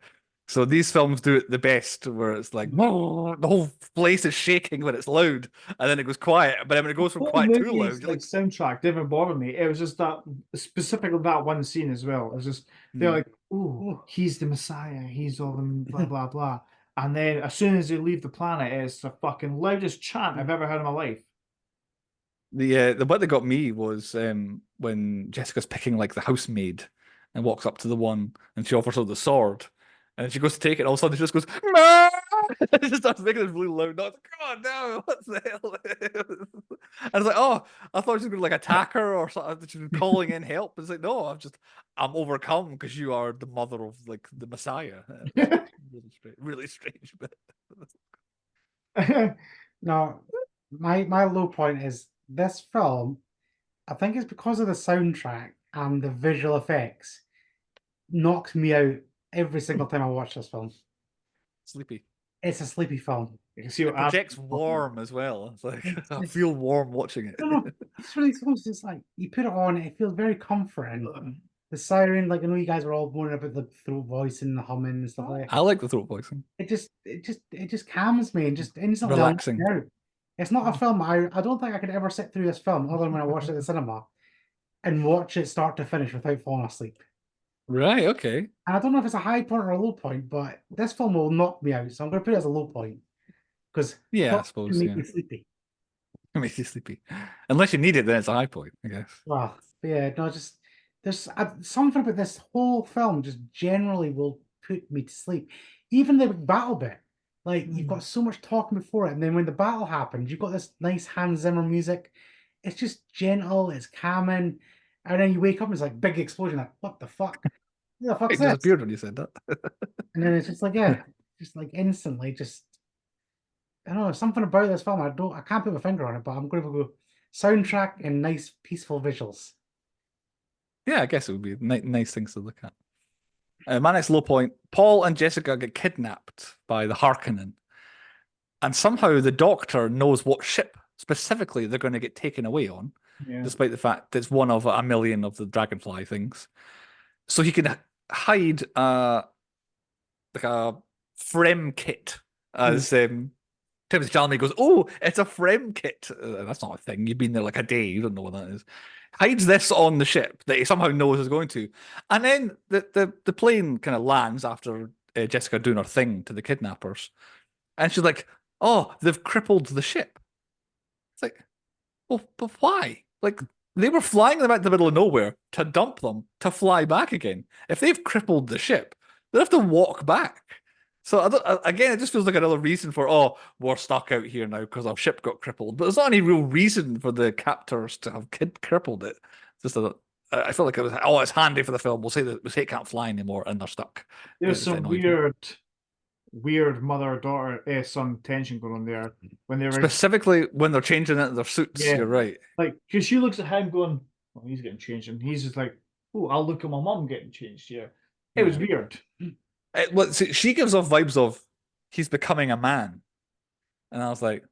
So these films do it the best, where it's like, the whole place is shaking when it's loud, and then it goes quiet. But then when it goes from quiet to loud, like soundtrack didn't bother me. It was just that specifically that one scene as well. It was just they're like, oh, he's the Messiah. He's all them blah blah blah. And then as soon as they leave the planet, it's the fucking loudest chant I've ever heard in my life. The what that got me was when Jessica's picking like the housemaid and walks up to the one and she offers her the sword. And then she goes to take it, and all of a sudden she just goes, "Mah!" It just starts making this really loud noise. God, no, what the hell? And I was like, oh, I thought she was going to like attack her or something. She was calling in help. It's like, no, I'm overcome because you are the mother of like the Messiah. Really strange. But No, my low point is this film. I think it's because of the soundtrack and the visual effects knocks me out every single time I watch this film. Sleepy. It's a sleepy film. You can see It what projects warm as well. It's like I feel warm watching it. No, it's really close. It's like you put it on, it feels very comforting. The siren, like I know you guys were all moaning about the throat voice and the humming and stuff like that. I like the throat voicing. It just calms me and just instantly Relaxing. It's not a film I don't think I could ever sit through this film other than when I watched it at the cinema and watch it start to finish without falling asleep. Right, okay. And I don't know if it's a high point or a low point, but this film will knock me out, so I'm going to put it as a low point because I suppose make me sleepy. It makes you sleepy. Unless you need it, then it's a high point, I guess. Well, yeah, no, just there's something about this whole film just generally will put me to sleep. Even the battle bit, like you've got so much talking before it, and then when the battle happens, you've got this nice Hans Zimmer music. It's just gentle, it's calming, and then you wake up and it's like big explosion. Like what the fuck? What the fuck's It this? disappeared when you said that. And then it's just like just like instantly, just I don't know something about this film. I can't put my finger on it, but I'm going to go soundtrack and nice peaceful visuals. Yeah, I guess it would be nice things to look at. My next low point: Paul and Jessica get kidnapped by the Harkonnen, and somehow the Doctor knows what ship specifically they're going to get taken away on, despite the fact that it's one of a million of the Dragonfly things. So he can hide like a Frem kit, as Timothy Chalamet goes, "Oh, it's a Frem kit." That's not a thing. You've been there like a day. You don't know what that is. Hides this on the ship that he somehow knows is going to, and then the plane kind of lands after Jessica doing her thing to the kidnappers, and she's like, "Oh, they've crippled the ship." It's like, well, but why? Like they were flying them out the middle of nowhere to dump them to fly back again. If they've crippled the ship, they have to walk back. So again, it just feels like another reason for we're stuck out here now because our ship got crippled. But there's not any real reason for the captors to have crippled it. It's just I feel like it was it's handy for the film. We'll say that it can't fly anymore and they're stuck. There's some weird mother-daughter son tension going on there when they were specifically when they're changing into their suits. Yeah. You're right. Like because she looks at him going, "Well, he's getting changed," and he's just like, "Oh, I'll look at my mom getting changed." Yeah, it was weird. She gives off vibes of he's becoming a man, and I was like,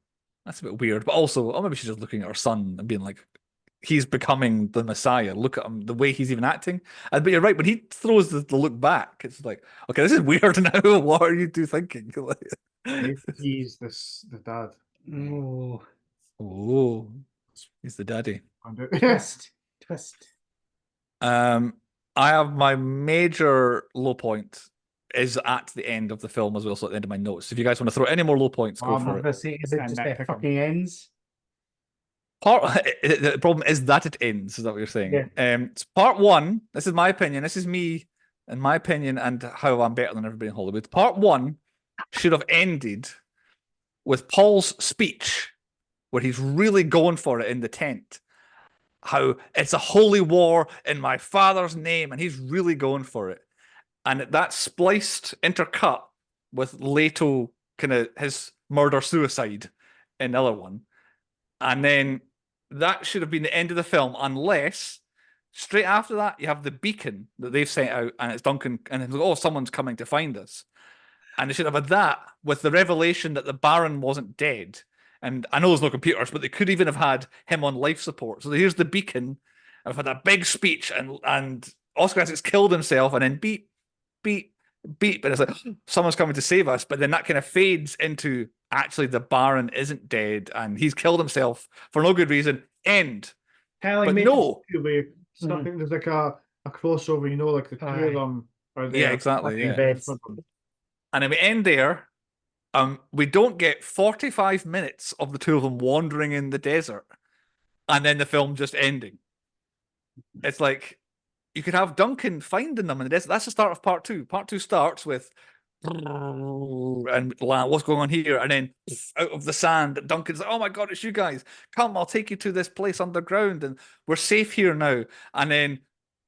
That's a bit weird. But also, maybe she's just looking at her son and being like, he's becoming the Messiah. Look at him, the way he's even acting. But you're right, when he throws the look back, it's like, okay, this is weird now. What are you two thinking? Maybe he's the dad. Oh, Oh, he's the daddy. twist, twist. I have my major low point is at the end of the film as well, so at the end of my notes. If you guys want to throw any more low points, go I'm for not it. gonna say, is it just that fucking ends? The problem is that it ends. Is that what you're saying? Yeah. It's part one. This is my opinion. This is me, and my opinion, and how I'm better than everybody in Hollywood. Part one should have ended with Paul's speech, where he's really going for it in the tent. How it's a holy war in my father's name, and he's really going for it. And that's spliced, intercut with Leto kind of his murder suicide in the other one. And then that should have been the end of the film, unless straight after that you have the beacon that they've sent out, and it's Duncan, and it's like, oh, someone's coming to find us. And they should have had that with the revelation that the Baron wasn't dead. And I know there's no computers, but they could even have had him on life support. So here's the beacon. I've had a big speech, and Oscar Isaac's killed himself, and then beep, beep, beep, and it's like someone's coming to save us. But then that kind of fades into actually the Baron isn't dead, and he's killed himself for no good reason. End. Like but no, something there's like a crossover, like the two of them are there. Yeah, exactly. Yeah. Beds. And then we end there. We don't get 45 minutes of the two of them wandering in the desert, and then the film just ending. It's like you could have Duncan finding them in the desert. That's the start of part two. Part two starts with and what's going on here, and then out of the sand, Duncan's like, "Oh my god, it's you guys! Come, I'll take you to this place underground, and we're safe here now." And then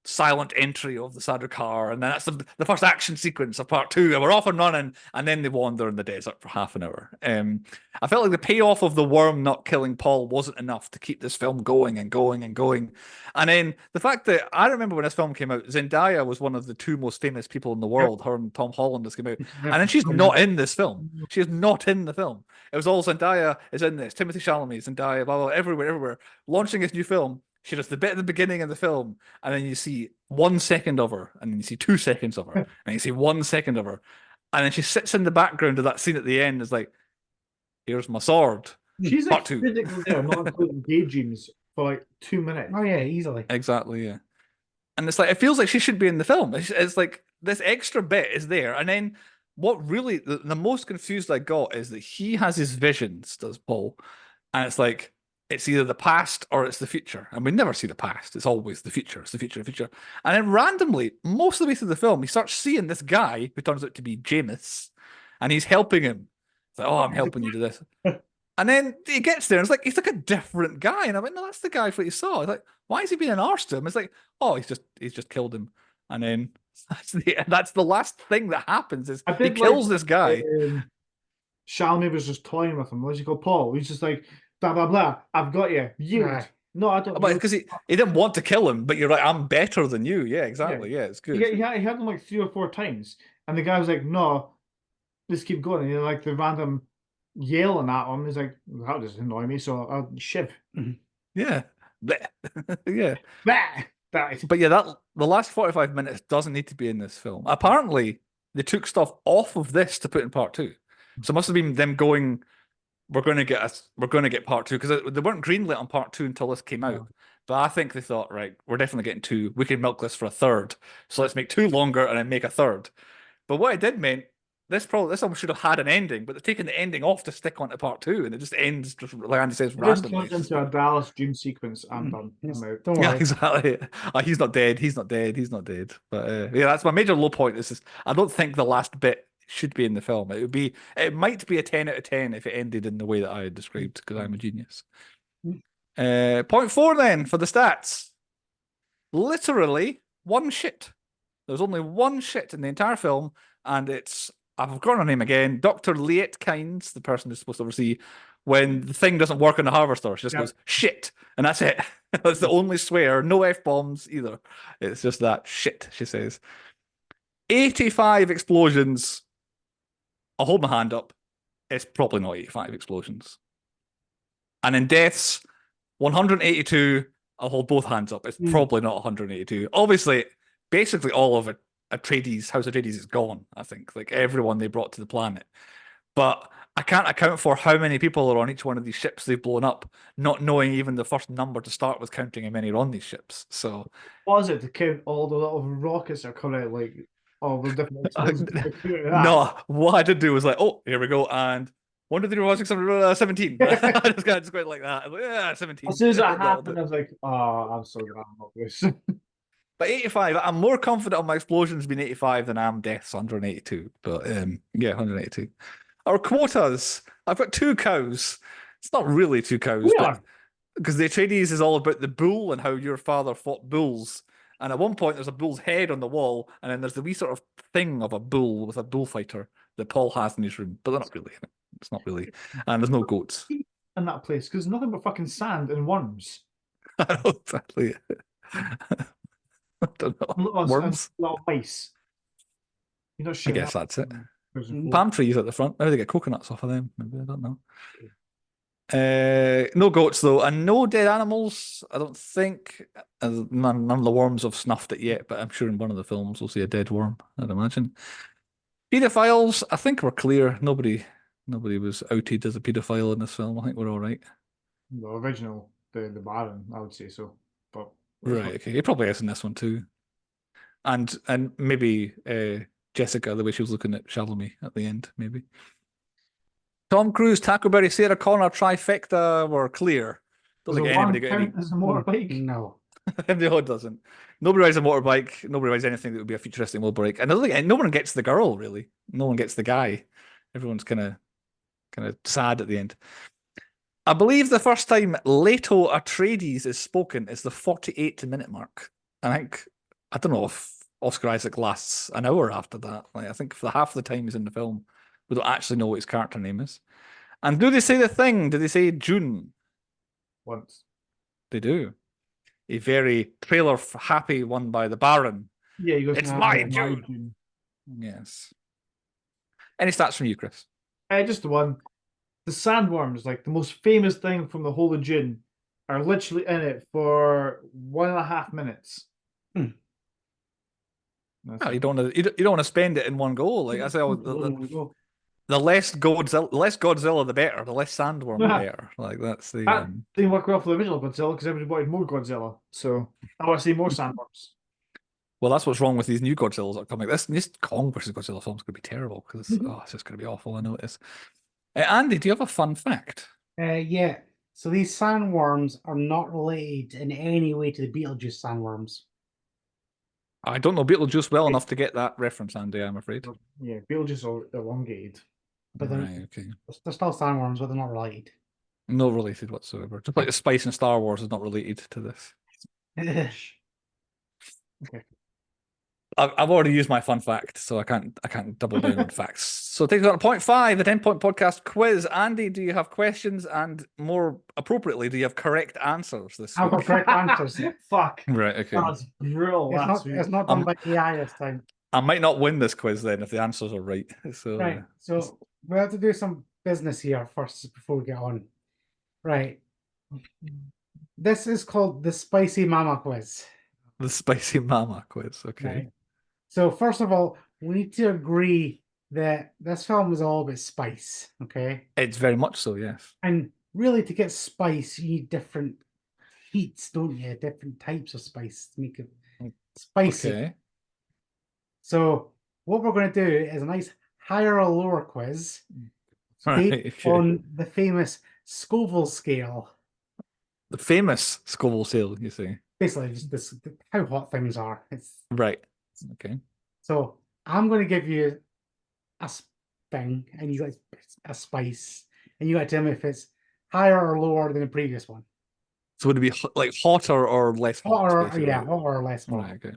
silent entry of the Sadr car, and then that's the first action sequence of part two, and we're off and running, and then they wander in the desert for half an hour. I felt like the payoff of the worm not killing Paul wasn't enough to keep this film going and going and going. And then the fact that I remember when this film came out, Zendaya was one of the two most famous people in the world, her and Tom Holland has come out, and then she's not in this film. She is not in the film. It was all Zendaya is in this, Timothy Chalamet, Zendaya, blah, blah, everywhere, launching his new film. She does the bit at the beginning of the film, and then you see 1 second of her, and then you see 2 seconds of her, and you see 1 second of her, and then she sits in the background of that scene at the end. Is like, here's my sword. She's part like two. physically there, not including daydreams, for like 2 minutes. Oh yeah, easily. Exactly, yeah. And it's like it feels like she should be in the film. It's like this extra bit is there, and then what really the most confused I got is that he has his visions, does Paul, and it's like, it's either the past or it's the future. And we never see the past. It's always the future. It's the future, the future. And then randomly, most of the way through the film, he starts seeing this guy who turns out to be Jameis, and he's helping him. It's like, oh, I'm helping you do this. And then he gets there, and it's like, he's like a different guy. And I went, no, that's the guy that you saw. It's like, why is he being an arse to him? It's like, oh, he's just killed him. And then that's the last thing that happens is he kills this guy. Chalamet was just toying with him. What's he called? Paul. He's just like, blah, blah, blah. I've got you. Yield. No, I don't. But because he didn't want to kill him, but you're right, I'm better than you. Yeah, exactly. Yeah, it's good. He had him like 3 or 4 times. And the guy was like, no, let's keep going. And like the random yelling at him. He's like, that doesn't annoy me, so I'll shiv. Yeah. Yeah. But yeah, the last 45 minutes doesn't need to be in this film. Apparently, they took stuff off of this to put in part two. So it must have been them going, we're going to get part two, because they weren't greenlit on part two until this came out. But I think they thought, right, we're definitely getting two. We can milk this for a third. So let's make two longer and then make a third. But what it did mean, this almost should have had an ending, but they're taking the ending off to stick onto part two, and it just ends, just like Andy says, randomly. It just turns into a Dallas Dune sequence. I'm done. I'm out. Don't worry. Yeah, exactly. He's not dead. He's not dead. He's not dead. But yeah, that's my major low point. Is I don't think the last bit should be in the film. It might be a 10 out of 10 if it ended in the way that I had described, because I'm a genius. Point 4 then for the stats. Literally one shit. There's only one shit in the entire film, and it's, I've forgotten her name again, Dr. Liet Kynes, the person who's supposed to oversee, when the thing doesn't work in the hardware store. She just goes, shit, and that's it. That's the only swear. No F-bombs either. It's just that shit, she says. 85 explosions. I'll hold my hand up. It's probably not 85 explosions. And in deaths, 182. I'll hold both hands up. It's probably not 182. Obviously, basically all of it, House Atreides is gone, I think. Like everyone they brought to the planet. But I can't account for how many people are on each one of these ships they've blown up, not knowing even the first number to start with counting how many are on these ships. So Was it to count all the little rockets that are coming out, like all the different explosions? no, what I did do was like, oh, here we go, and 1, 2, 3, 4, 5, 6, 7, 17. I just went like that. Like, yeah, 17. As soon as that happened, I was like, oh, I'm so glad I'm not this. But 85, I'm more confident on my explosions being 85 than I am deaths 182. But yeah, 182. Our quotas. I've got 2 cows. It's not really 2 cows, but because the Atreides is all about the bull and how your father fought bulls. And at one point, there's a bull's head on the wall, and then there's the wee sort of thing of a bull with a bullfighter that Paul has in his room, but they're not really in it. It's not really. And there's no goats. In that place, because nothing but fucking sand and worms. I know exactly. I don't know. Worms? Little mice. You're not I sure. guess that's it. Palm trees at the front. Maybe they get coconuts off of them. Maybe, I don't know. No goats though, and no dead animals. I don't think none of the worms have snuffed it yet, but I'm sure in one of the films we'll see a dead worm. I'd imagine. Pedophiles, I think we're clear. Nobody was outed as a pedophile in this film. I think we're all right. The original, the Baron, I would say so. But right, okay, he probably is in this one too. And maybe Jessica, the way she was looking at Chalamet at the end, maybe. Tom Cruise, Tackleberry, Sarah Connor, trifecta were clear. Doesn't get anybody get any. As a motorbike? No. No, it doesn't. Nobody rides a motorbike. Nobody rides anything that would be a futuristic motorbike. And I don't think no one gets the girl really. No one gets the guy. Everyone's kind of sad at the end. I believe the first time Leto Atreides is spoken is the 48-minute mark. I don't know if Oscar Isaac lasts an hour after that. Like, I think for half the time he's in the film, we don't actually know what his character name is. And do they say the thing? Do they say Dune? Once. They do. A very trailer happy one by the Baron. Yeah, he goes, it's my Dune. Yes. Any stats from you, Chris? Just the one. The sandworms, like the most famous thing from the whole of Dune, are literally in it for 1.5 minutes. Oh, you don't want to spend it in one go. Like I say, the less Godzilla, the better. The less sandworm, the better. Like that's the. That didn't work well for the original Godzilla because everybody wanted more Godzilla. So I want to see more sandworms. Well, that's what's wrong with these new Godzillas that are coming. This Kong versus Godzilla film's going to be terrible because it's just going to be awful. I know it is. Andy, do you have a fun fact? Yeah. So these sandworms are not related in any way to the Beetlejuice sandworms. I don't know Beetlejuice well enough to get that reference, Andy, I'm afraid. Yeah, Beetlejuice are elongated. But right, okay. They're still sandworms, but they're not related. No related whatsoever. Just like the spice in Star Wars is not related to this. Okay. I've already used my fun fact, so I can't double down on facts. So it takes on 0.5, the 10-point podcast quiz. Andy, do you have questions? And more appropriately, do you have correct answers this week? I've got correct answers. Fuck. Right, okay. That's brutal. It's not done by AI this time. I might not win this quiz then if the answers are right. So right. So we have to do some business here first before we get on. Right. This is called the Spicy Mama Quiz. The Spicy Mama Quiz, okay. Right. So first of all, we need to agree that this film is all about spice, okay? It's very much so, yes. And really, to get spice, you need different heats, don't you? Different types of spice to make it spicy. Okay. So what we're going to do is a nice higher or lower quiz based on the famous Scoville scale. The famous Scoville scale, you say? Basically, just how hot things are. It's right. Okay. So I'm going to give you a thing, and you got a spice, and you got to tell me if it's higher or lower than the previous one. So would it be like hotter or less hot? Hotter, yeah, hotter or less hot. Right, okay.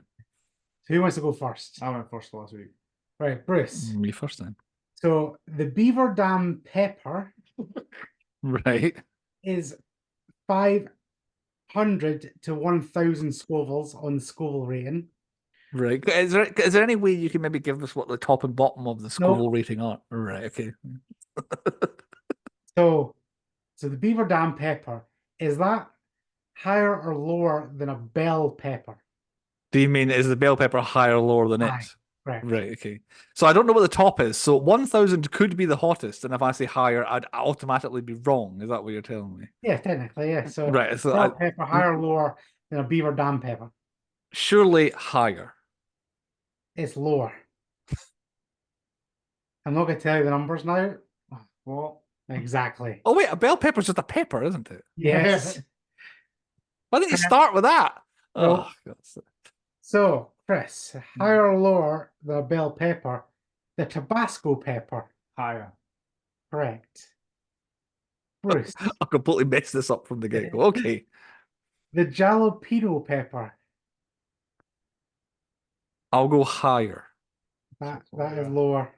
So who wants to go first? I went first last week. Right, Bruce. Me first then. So the Beaver Dam pepper, right, is 500 to 1,000 Scovilles on the Scoville rating. Right. Is there any way you can maybe give us what the top and bottom of the Scoville rating are? Right. Okay. So So the beaver dam pepper, is that higher or lower than a bell pepper? Do you mean is the bell pepper higher or lower than Aye, it? correct. Right, okay. So I don't know what the top is. So 1000 could be the hottest, and if I say higher, I'd automatically be wrong. Is that what you're telling me? Yeah, technically, yeah. So Right, so bell pepper higher or lower than a beaver dam pepper? surely higher. It's lower. I'm not going to tell you the numbers now. What? Exactly. Oh wait, a bell pepper's just a pepper, isn't it? Yes. Why didn't you start with that? No. Oh, God's sake. So, Chris, higher or lower than a bell pepper? The Tabasco pepper. Higher. Correct. Bruce, I completely messed this up from the get-go. Okay. the jalapeno pepper. I'll go higher. That is lower.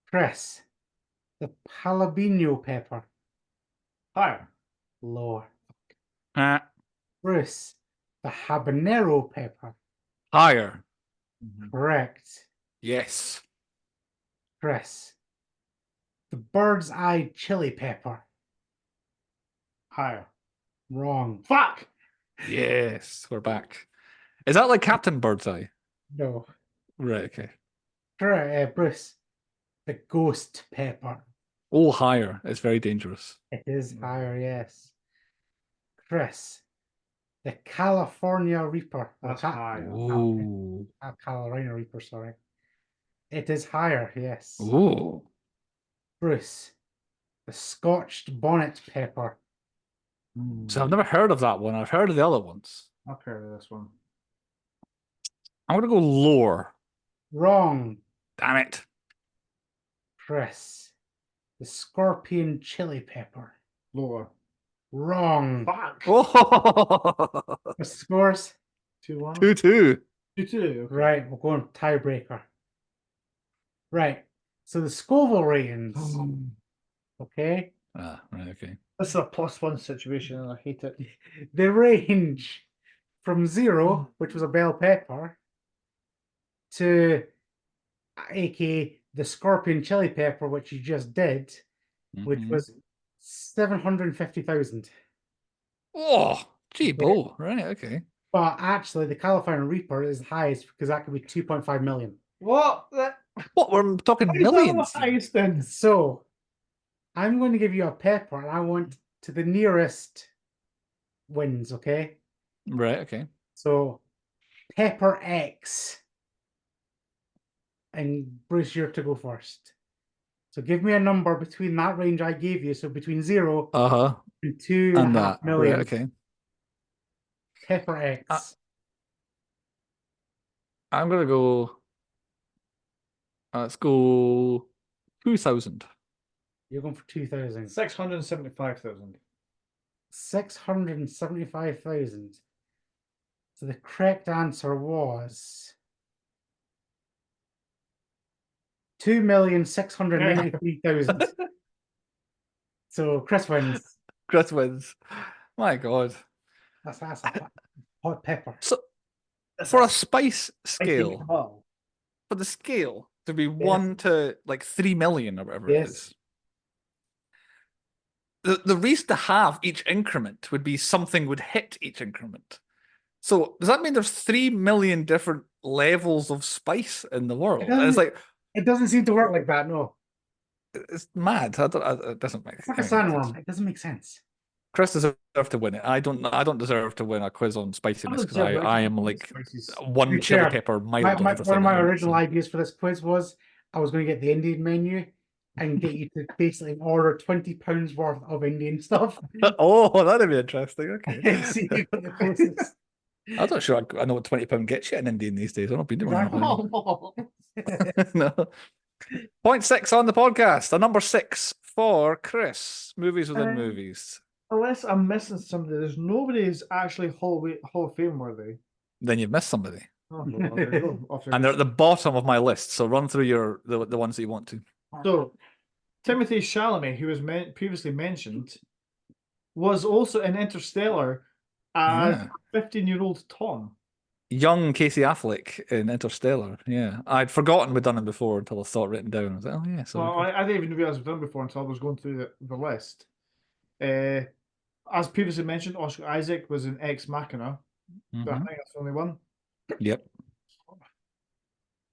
Chris, the jalapeno pepper. Higher. Lower. Uh, Bruce, the habanero pepper. higher. Correct. Yes. Chris, the bird's eye chili pepper. Higher. Wrong. Fuck! Yes. We're back. Is that like Captain Birdseye? No. Right, okay. Bruce, the ghost pepper. Oh, higher. It's very dangerous. It is higher, yes. Chris, the California Reaper. That's higher. Ooh. Carolina Reaper, sorry. It is higher, yes. Ooh. Bruce, the Scotched bonnet pepper. So I've never heard of that one. I've heard of the other ones. I've heard of this one. I'm gonna go lower. Wrong. Damn it. Chris, the scorpion chili pepper. Lower. Wrong. Fuck! Oh, What's the scores? 2-1. 2-2. 2-2. Right, we're going tiebreaker. Right, so the Scoville ratings. Okay, Ah, right, okay. This is a +1 situation and I hate it. they range from 0, which was a bell pepper, to aka the scorpion chili pepper, which you just did, which Mhm. was 750,000. Oh, gee, Okay. Bo. Right, okay. But actually, the California Reaper is the highest because that could be 2.5 million. What? What? We're talking How is that millions. the highest then? So, I'm going to give you a pepper, and I want to the nearest wins, okay? Right, okay. So, Pepper X. And Bruce, you're to go first. So, give me a number between that range I gave you. So, between 0 Uh-huh. and 2.5 And that. million. Right, okay. Pepper X. I'm gonna go. Let's go 2,000. You're going for 2,000. 675,000. 675,000. So, the correct answer was 2,693,000. So Chris wins. Chris wins. My God. That's a hot pepper. So for a spice scale, Well, for the scale to be 1 to like 3 million or whatever it is, the reason to have each increment would be something would hit each increment. So does that mean there's 3 million different levels of spice in the world? And it's like It doesn't seem to work like that, no. it's mad. It doesn't make It's like a any sandworm. sense. It doesn't make sense. Chris deserves to win it. I don't deserve to win a quiz on spiciness because I am like one chili pepper mild on everything. One of my original ideas for this quiz was I was going to get the Indian menu and get you to basically order £20 worth of Indian stuff. Oh, that'd be interesting. Okay. And see who got the closest. I'm not sure I know what £20 gets you in Indian these days. I've not been doing that. No. 0.6 on the podcast. A number 6 for Chris. Movies within movies. Unless I'm missing somebody, there's nobody who's actually Hall of Fame worthy. Then you've missed somebody. Oh, well, there you go. And they're at the bottom of my list. So run through the ones that you want to. So, Timothy Chalamet, who was previously mentioned, was also in Interstellar as 15-year-old Tom. young Casey Affleck in Interstellar. Yeah, I'd forgotten we'd done him before until I saw it written down. I was like, oh yeah, Well, sorry. I didn't even realize we've done it before until I was going through the list. As previously mentioned, Oscar Isaac was in Ex Machina, but I Mhm. think that's the only one. Yep.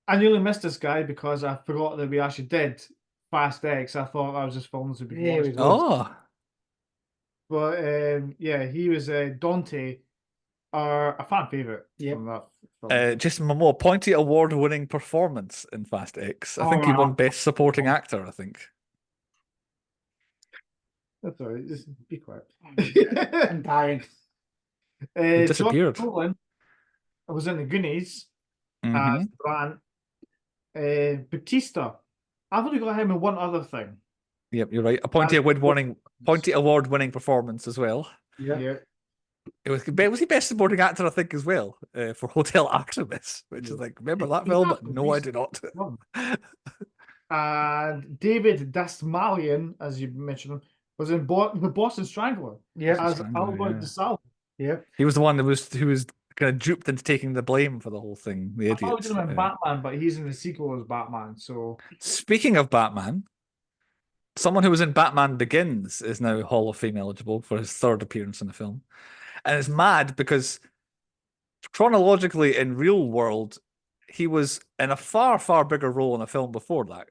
I nearly missed this guy because I forgot that we actually did Fast X. I thought that was just films that we'd Yeah, watched. it was. Oh, But yeah, he was Dante, a fan favorite Yep. from that film. just a more pointy award-winning performance in Fast X. I Oh, think he won wow. Best Supporting Actor. I think. That's all right. Just be quiet. I'm dying. He Josh disappeared. Brolin was in the Goonies as Hmm. Grant. Batista. I've only got him in one other thing. Yep, you're right. A pointy award-winning performance as well. Yeah. Yeah. Was he Best Supporting Actor? I think as well for Hotel Artemis, which is like, remember that film? No, I do not. And David Dasmalian, as you mentioned, was in the Boston Strangler Yep. as Strangler, Albert yeah. DeSalvo. Yep. He was the one who was kind of duped into taking the blame for the whole thing. The I thought we idiot. did him in Batman, but he's in the sequel as Batman. So Speaking of Batman, someone who was in Batman Begins is now Hall of Fame eligible for his third appearance in the film. And it's mad because chronologically in real world, he was in a far, far bigger role in a film before that.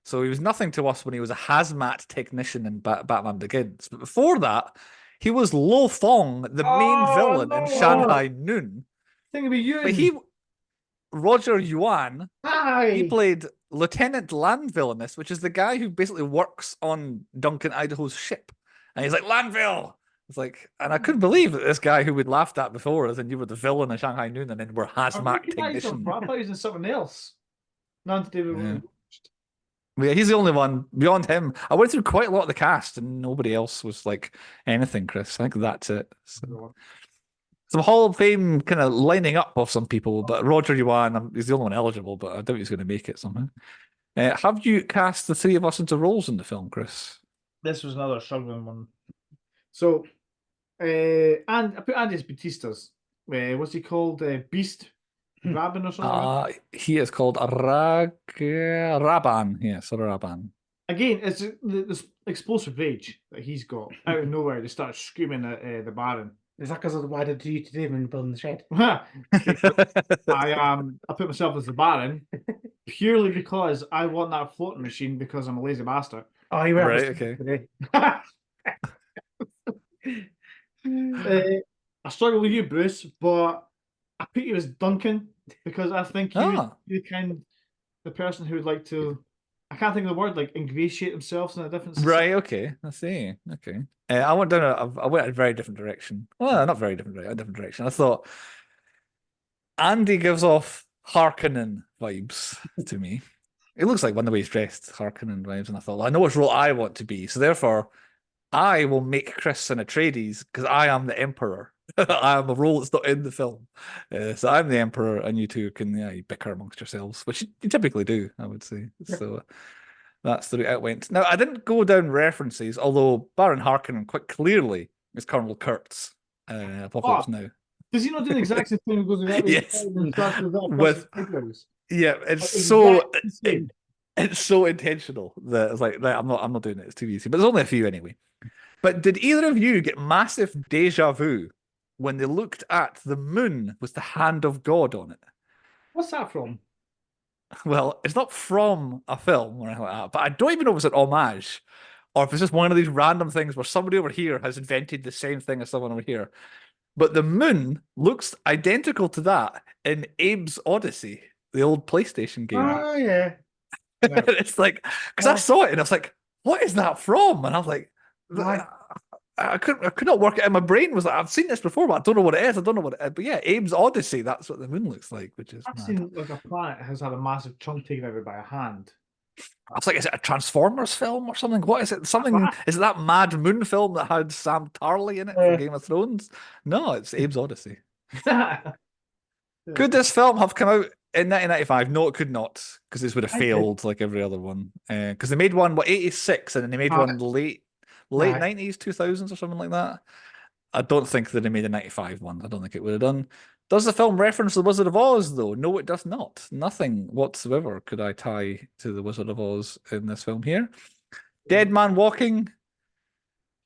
So he was nothing to us when he was a hazmat technician in Batman Begins. But before that, he was Lo Fong, the main villain in no! Shanghai Noon. Think of you. But Roger Yuan, he Hi. played Lieutenant Lanville in this, which is the guy who basically works on Duncan Idaho's ship. And he's like, Lanville! It's like, and I couldn't believe that this guy who we'd laughed at before, as in you were the villain in Shanghai Noon, and then we're I hazmat recognized him. technician. I thought he was in something else. None to do with what Yeah. we watched. Yeah, he's the only one. Beyond him, I went through quite a lot of the cast, and nobody else was like anything, Chris. I think that's it. So, some Hall of Fame kind of lining up of some people, but Roger Yuan is the only one eligible, but I doubt he's going to make it somehow. Have you cast the three of us into roles in the film, Chris? This was another struggling one. So, and I put Andy's Batista's. What's he called? Beast Rabin or something? He is called Raban. Yes, Raban. Again, it's this explosive rage that he's got out of nowhere. They start screaming at the Baron. Is that because of what I did to you today when building the shed? I put myself as the Baron purely because I want that floating machine because I'm a lazy bastard. Oh, you were Right, okay. today. I struggle with you, Bruce, but I put you as Duncan because I think you're the person who would like to. I can't think of the word, like ingratiate themselves in a different society. Right, okay. I see. Okay. I went a very different direction. Well, not very different, a different direction. I thought Andy gives off Harkonnen vibes to me. It looks like one of the way he's dressed, Harkonnen vibes, and I thought, well, I know which role I want to be, so therefore I will make Chris an Atreides because I am the Emperor. I am a role that's not in the film. So I'm the Emperor, and you two can you bicker amongst yourselves, which you typically do, I would say. So that's the route it went. Now, I didn't go down references, although Baron Harkonnen quite clearly is Colonel Kurtz. Apocalypse Now. Does he not do the exact same thing? Goes exactly Yes. Yeah, it's so intentional that it's like I'm not doing it. It's too easy. But there's only a few anyway. But did either of you get massive deja vu when they looked at the moon with the hand of God on it? What's that from? Well, it's not from a film or anything like that, but I don't even know if it's an homage or if it's just one of these random things where somebody over here has invented the same thing as someone over here. But the moon looks identical to that in Abe's Odyssey, the old PlayStation game. Oh, yeah. It's like, because I saw it and I was like, what is that from? And I was like, I could not work it in my brain. Was like, I've seen this before, but I don't know what it is. I don't know what it is. But yeah, Abe's Odyssey, that's what the moon looks like, which is I've mad. seen like a planet has had a massive chunk taken out of it by a hand. I was like, is it a Transformers film or something? What is it? Something is it that Mad Moon film that had Sam Tarley in it from Game of Thrones? No, it's Abe's Odyssey. Could this film have come out in 1995? No, it could not, because this would have failed like every other one. Because they made one 86, and then they made one late 90s, 2000s or something like that. I don't think that they made a 95 one. I don't think it would have done. Does the film reference The Wizard of Oz, though? No, it does not. Nothing whatsoever could I tie to The Wizard of Oz in this film here. Dead Man Walking.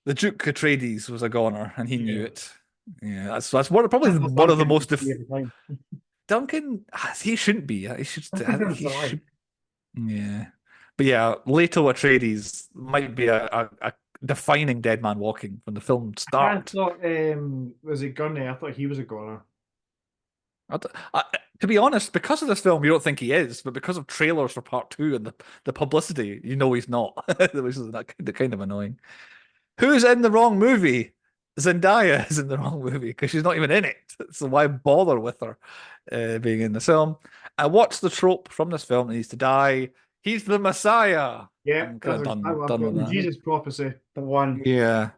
The Duke Atreides was a goner, and he knew it. Yeah, that's probably one of the most. Duncan, he shouldn't be. He should. He should. Yeah, but yeah, Leto Atreides might be a defining Dead Man Walking when the film I starts. thought, was it Gurney? I thought he was a goner. To be honest, because of this film, you don't think he is, but because of trailers for part 2 and the publicity, you know he's not, which is kind of annoying. Who's in the wrong movie? Zendaya is in the wrong movie because she's not even in it. So why bother with her being in the film? And what's the trope from this film that needs to die? He's the Messiah. Yeah, I'm kind of done with that. Jesus prophecy, the one. Yeah.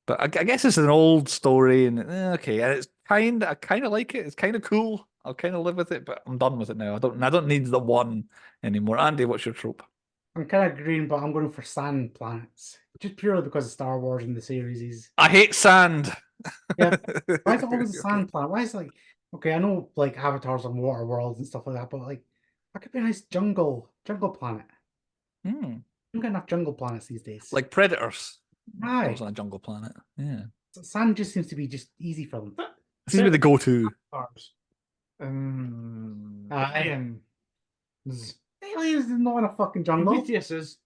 But I guess it's an old story, and okay, and I kind of like it. It's kind of cool. I'll kind of live with it, but I'm done with it now. I don't need the one anymore. Andy, what's your trope? I'm kind of green, but I'm going for sand planets, just purely because of Star Wars in the series. Is I hate sand. yeah. Why is it always a sand planet? Why is it like okay? I know like avatars on water worlds and stuff like that, but like that could be a nice jungle planet. Hmm. Don't get enough jungle planets these days. Like predators. Aye. Also a jungle planet. Yeah. Sand just seems to be just easy for them. Seems to be the go-to. Aliens. Aliens is not in a fucking jungle. Prometheus is.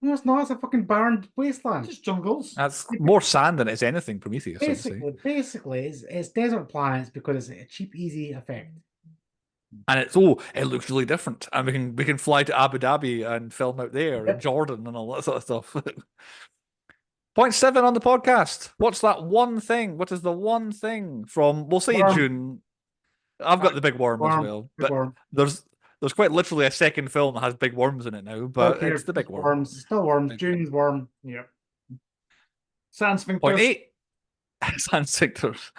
No, it's not. It's a fucking barren wasteland. Just jungles. That's more sand than it's anything, Prometheus. Basically, it's desert planets because it's a cheap, easy effect. And it looks really different. And we can fly to Abu Dhabi and film out there, and Jordan and all that sort of stuff. Point 7 on the podcast. What's that one thing? What is the one thing from, we'll say Dune. I've got the big worm as well. But there's quite literally a second film that has big worms in it now, but it's the big worm. Worms. Still worms. Dune's worm. Yep. Sand sphincters. Point 8. Sand sphincters.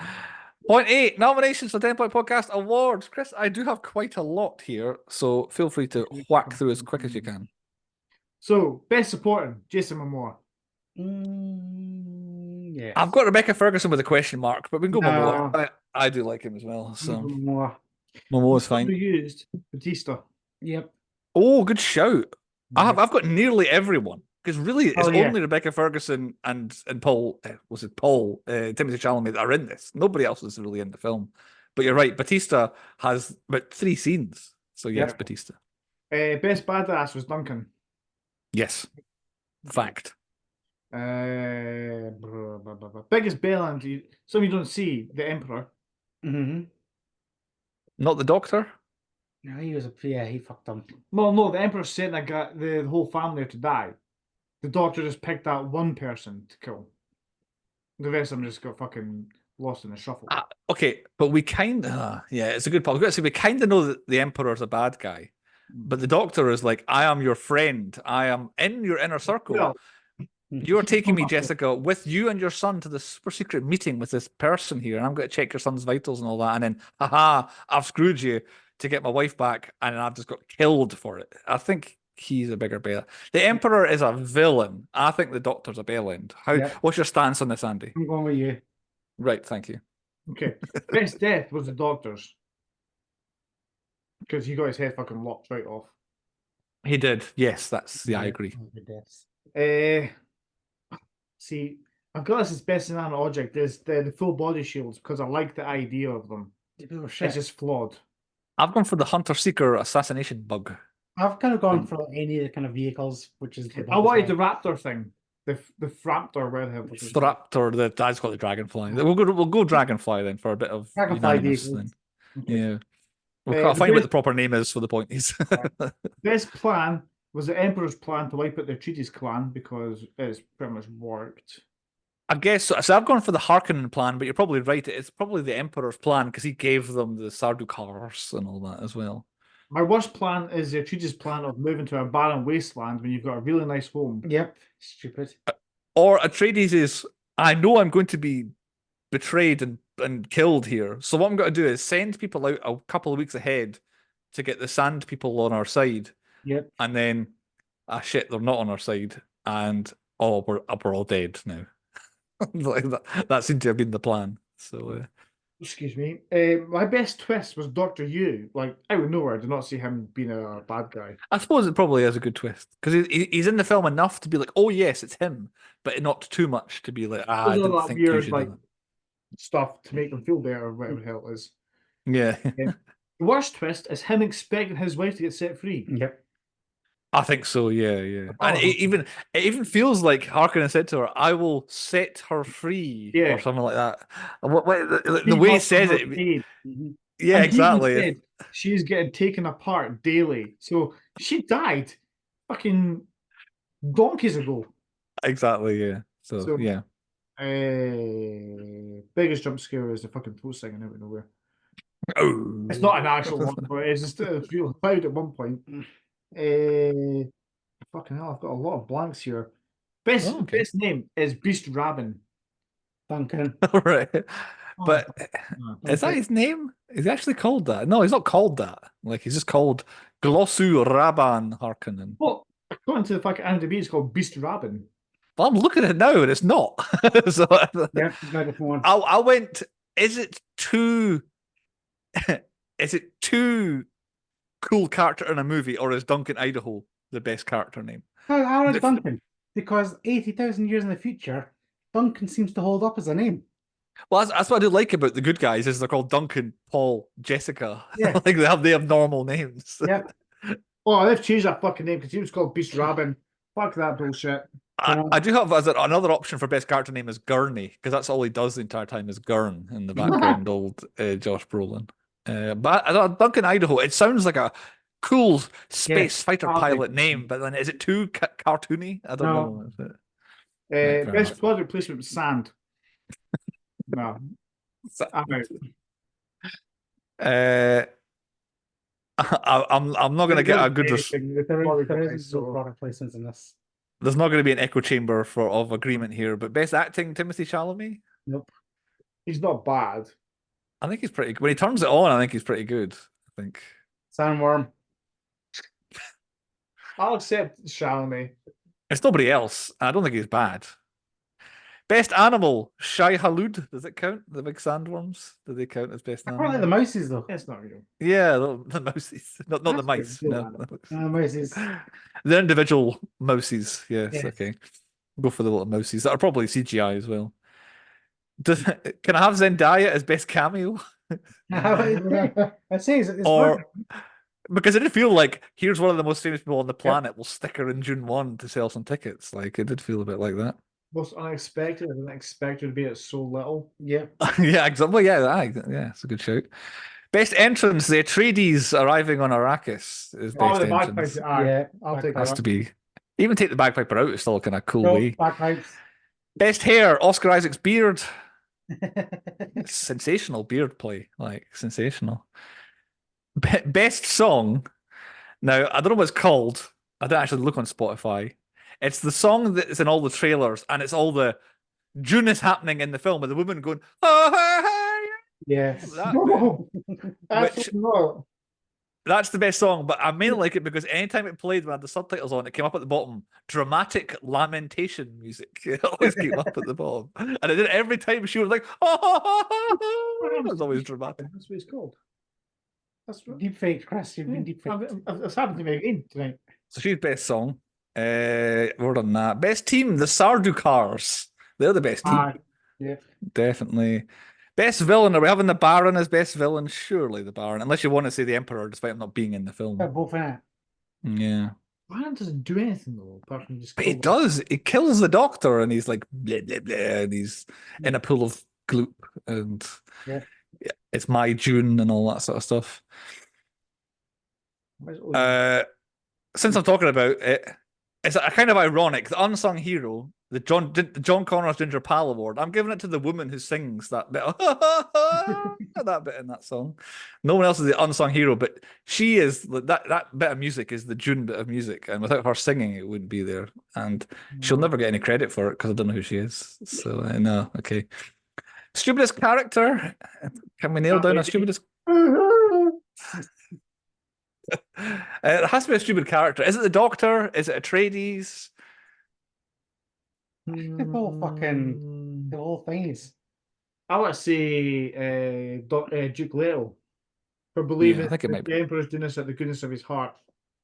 Point 8. Nominations for 10 Point Podcast Awards. Chris, I do have quite a lot here, so feel free to whack through as quick as you can. So, best supporting, Jason Momoa. Yes. I've got Rebecca Ferguson with a question mark, but we can go Momoa. I do like him as well. So Momoa's fine. Used Batista. Yep. Oh, good shout. I've got nearly everyone because really it's only Rebecca Ferguson and Paul. Was it Paul? Timothée Chalamet that are in this. Nobody else is really in the film. But you're right. Batista has about 3 scenes. So yes, Batista. Best badass was Duncan. Yes. Fact. Biggest bailing, some you don't see, the Emperor. Not the Doctor? No, he fucked them. Well, no, the Emperor sent the whole family to die. The Doctor just picked that one person to kill. The rest of them just got fucking lost in the shuffle. Okay, but we kind of, it's a good point. We've got to say, we kind of know that the Emperor's a bad guy, but the Doctor is like, I am your friend. I am in your inner circle. Well, you're taking me, Jessica, with you and your son to this super secret meeting with this person here, and I'm going to check your son's vitals and all that, and then, haha, I've screwed you to get my wife back, and I've just got killed for it. I think he's a bigger bailer. The Emperor is a villain. I think the Doctor's a bail end. What's your stance on this, Andy? I'm going with you. Right, thank you. Okay. Best death was the Doctor's. Because he got his head fucking lopped right off. He did. Yes, I agree. See, I've got this as best inanimate object is the full body shields because I like the idea of them. It's just flawed. I've gone for the Hunter-Seeker assassination bug. I've kind of gone for any of the kind of vehicles, which is. I wanted the raptor thing, the Fraptor, where the hell was it? Raptor, the dad's got the dragonfly. We'll go dragonfly then for a bit of dragonfly vehicles. Then. Okay. Yeah, I'll find what the proper name is for the point. Best plan was the Emperor's plan to wipe out the Atreides clan because it's pretty much worked. I guess so. So I've gone for the Harkonnen plan, but you're probably right. It's probably the Emperor's plan because he gave them the Sardaukars and all that as well. My worst plan is the Atreides plan of moving to a barren wasteland when you've got a really nice home. Yep, stupid. Or Atreides is, I know I'm going to be betrayed and killed here, so what I'm going to do is send people out a couple of weeks ahead to get the sand people on our side. Yep. And then, shit, they're not on our side, and we're all dead now. Like that seemed to have been the plan. So Excuse me. My best twist was Doctor Yu. Like out of nowhere, I did not see him being a bad guy. I suppose it probably is a good twist because he's in the film enough to be like, oh yes, it's him, but not too much to be like, There's I all didn't that think you weird should do like that. stuff to make them feel better, or whatever the hell it is. Yeah, The worst twist is him expecting his wife to get set free. Yep. I think so. Yeah. And Oh, it even feels like Harkonnen said to her, "I will set her free" yeah. or something like that. The She way he must says have it, paid. yeah, And he even exactly, said she's getting taken apart daily. So she died fucking donkeys ago. exactly, yeah. So So yeah. biggest jump scare is the fucking throat singing out of nowhere. It's Oh. not an actual one, but it's just real loud at one point. Fucking hell, I've got a lot of blanks here. Best Oh, okay. best name is Beast Rabin. Duncan. All right. Oh, But is that Okay. his name? Is he actually called that? No, he's not called that. Like he's just called Glossu Raban Harkonnen. well, according to the fucking IMDb, it's called Beast Rabin. But I'm looking at it now and it's not. So Yep, got it one. I went, is it too is it too cool character in a movie, or is Duncan Idaho the best character name? No, I like If- Duncan because 80,000 years in the future, Duncan seems to hold up as a name. Well, that's what I do like about the good guys is they're called Duncan, Paul, Jessica. Yeah. Like they have normal names. Yep. Oh, they've changed that fucking name because he was called Beast Rabin. Fuck that bullshit. I do have another option for best character name is Gurney because that's all he does the entire time is Gurn in the background, old Josh Brolin. But Duncan Idaho, it sounds like a cool space fighter pilot name, but then is it too cartoony? I don't know. Is it? Right, fair Best enough. product placement was sand. No, I'm out. I'm not going to get a good. Anything with There product is wise, no so product placements in this. There's not going to be an echo chamber of agreement here. But best acting, Timothy Chalamet. Nope. he's not bad. I think he's pretty. When he turns it on, I think he's pretty good. I think. Sandworm. I'll accept Chalamet. It's nobody else. I don't think he's bad. Best animal, Shai Halud. Does it count? The big sandworms? Do they count as best I animal? quite like the mouses though. It's not real. Yeah, the mousies. Not the That's mice. good, No. animal. Mouses. The individual mousies. Yes, Yes. okay. Go for the little mousies. That are probably CGI as well. Can I have Zendaya as best cameo? I say it's Or fun. because I did feel like here's one of the most famous people on the planet. We'll stick her in June 1 to sell some tickets. Like it did feel a bit like that. Most unexpected. I didn't expect her to be at so little. Yep. Yeah, exactly. Yeah, it's a good shout. Best entrance, the Atreides arriving on Arrakis is Oh, best the entrance. bagpipes. Aye, Yeah. I'll take Has that. to be. Even take the bagpiper out, it's still kind of cool No, way. bagpipes. Best hair, Oscar Isaac's beard. It's sensational beard play, like sensational. Best song. Now I don't know what it's called. I didn't actually look on Spotify. It's the song that's in all the trailers, and it's all the June is happening in the film with the woman going, Yes. that bit. No, Which not. that's the best song, but I mainly like it because anytime it played when I had the subtitles on, it came up at the bottom. Dramatic lamentation music. It always came up at the bottom. And it did it every time she was like, it was always dramatic. That's what it's called. That's right. Deep fake, Chris. You've been deep faked. It's happened to me again tonight. So she's best song. Word on that. Best team, the Sardukars. They're the best team. Yeah. Definitely. Best villain. Are we having the Baron as best villain? Surely the Baron. Unless you want to say the Emperor, despite him not being in the film. They're both in it. Yeah. Ryan doesn't do anything though, apart from just. But he does. He kills the doctor and he's like, blah, blah, blah, and he's in a pool of gloop. And Yeah. it's my June and all that sort of stuff. Since I'm talking about it, it's a kind of ironic. The unsung hero, the John Connor's Ginger Pal Award. I'm giving it to the woman who sings that bit, that bit in that song. No one else is the unsung hero, but she is. That bit of music is the June bit of music, and without her singing, it wouldn't be there. And she'll never get any credit for it because I don't know who she is. So no, okay. Stupidest character. Can we nail down a stupidest? It has to be a stupid character. Is it the Doctor? Is it Atreides? The whole fucking, the whole thingies. I want to say Duke Leto for Yeah, believing I think it that might the be. Emperor's doing this at the goodness of his heart.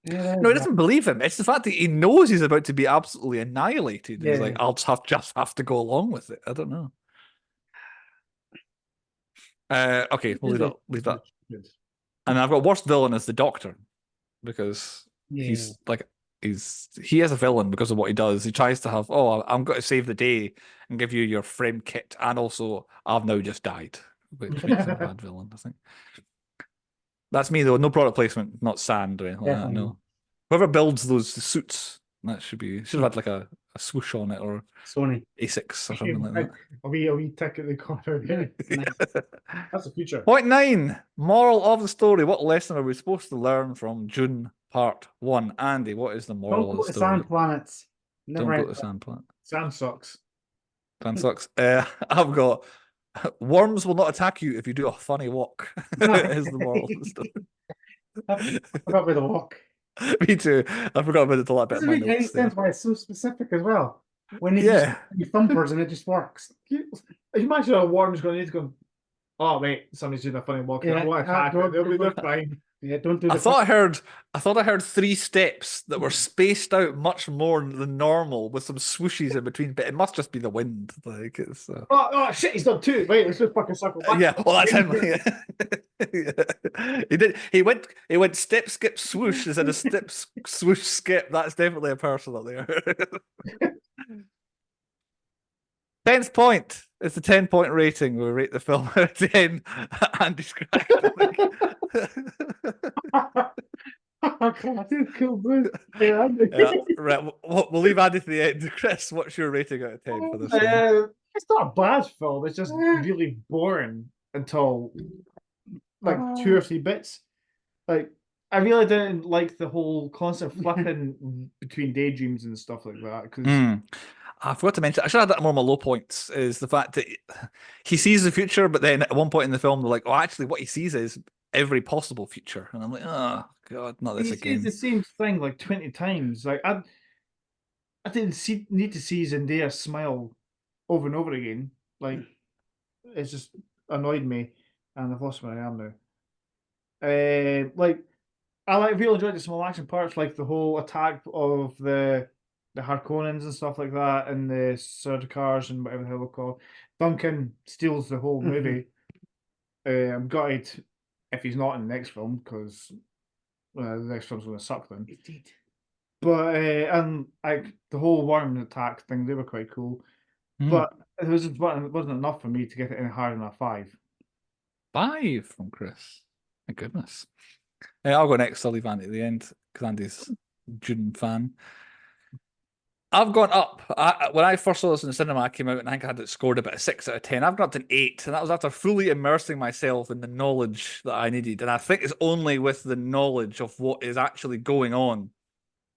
Yeah, No, he doesn't believe him. It's the fact that he knows he's about to be absolutely annihilated. And he's like, Yeah. I'll just have to go along with it. I don't know. Okay, we'll leave that. And I've got worst villain as the Doctor because Yeah. he is a villain because of what he does. He tries to have, oh, I'm going to save the day and give you your frame kit, and also I've now just died, which makes him a bad villain, I think. That's me though. No product placement, not sand or anything like that. Definitely No. not. Whoever builds those suits, that should have had like a swoosh on it or Sony. A6 or something like A wee tick at the corner there. that. That's the future. Point 9. Moral of the story. What lesson are we supposed to learn from Dune Part 1? Andy, what is the moral Don't of go the to story? sand planets. Don't Never go had to Sand Planet. Sand sucks. Sand sucks. I've got worms will not attack you if you do a funny walk. Is the moral of the story. I forgot about the walk. Me too. I forgot about it till I bit Doesn't my make any notes there. sense why it's so specific as well. When you Yeah. just thumpers and it just works. You imagine a worm's going to need to go, oh, wait, somebody's doing a funny walk. Yeah, I want to attack it. They're fine. Yeah, don't do I the thought I heard 3 steps that were spaced out much more than normal with some swooshes in between, but it must just be the wind. Like it's Oh, shit, he's done 2. Wait, let's just fucking circle back. yeah, well that's him. Yeah. He went step skip swoosh instead of step swoosh skip. That's definitely a person up there. 10th point. It's a 10-point rating. We rate the film out of 10. Andy's cracked, I think. Cool, Bruce. Yeah, right. We'll leave Andy to the end. Chris, what's your rating out of 10 for this film? It's not a bad film. It's just really boring until like 2 or 3 bits. Like I really didn't like the whole constant flipping between daydreams and stuff like that. Because I forgot to mention, I should have that one of my low points is the fact that he sees the future, but then at one point in the film, they're like, oh, actually, what he sees is every possible future. And I'm like, oh, God, not this he again. sees the same thing like 20 times. Like I didn't need to see Zendaya smile over and over again. Like it's just annoyed me, and I've lost where I am now. Like I really enjoyed the small action parts, like the whole attack of the Harkonnens and stuff like that, and the Sardaukars and whatever the hell they're called. Duncan steals the whole movie. I'm gutted if he's not in the next film because the next film's going to suck then. Indeed. But and like the whole worm attack thing, they were quite cool. But it wasn't enough for me to get it any higher than a 5. 5 from Chris. My goodness. I'll go next. I'll leave Andy at the end because Andy's Dune fan. I've gone up. When I first saw this in the cinema, I came out and I think I had it scored about a 6 out of 10. I've got up to an 8, and that was after fully immersing myself in the knowledge that I needed. And I think it's only with the knowledge of what is actually going on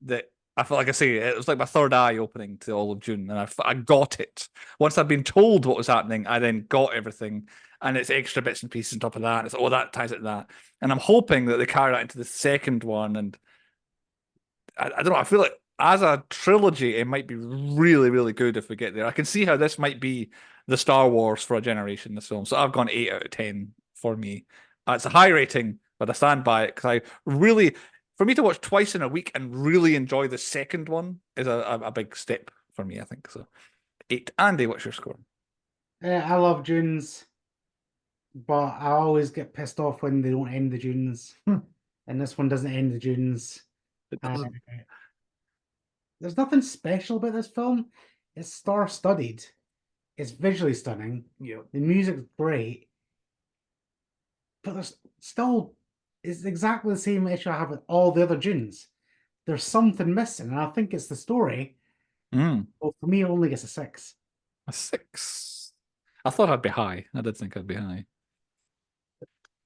that I felt like I say it was like my third eye opening to all of Dune, and I got it. Once I'd been told what was happening, I then got everything, and it's extra bits and pieces on top of that. And it's that ties it to that, and I'm hoping that they carry that into the second one. And I don't know. I feel like as a trilogy, it might be really, really good if we get there. I can see how this might be the Star Wars for a generation. This film, so I've gone 8 out of 10 for me. It's a high rating, but I stand by it because I really. For me to watch twice in a week and really enjoy the second one is a big step for me, I think. So 8. Andy, what's your score? I love Dunes, but I always get pissed off when they don't end the Dunes. And this one doesn't end the Dunes. It doesn't. There's nothing special about this film. It's star-studded. It's visually stunning. Yeah. The music's great. But there's still... It's exactly the same issue I have with all the other Dunes. There's something missing, and I think it's the story. Well, for me, it only gets a 6. A 6. I thought I'd be high. I did think I'd be high.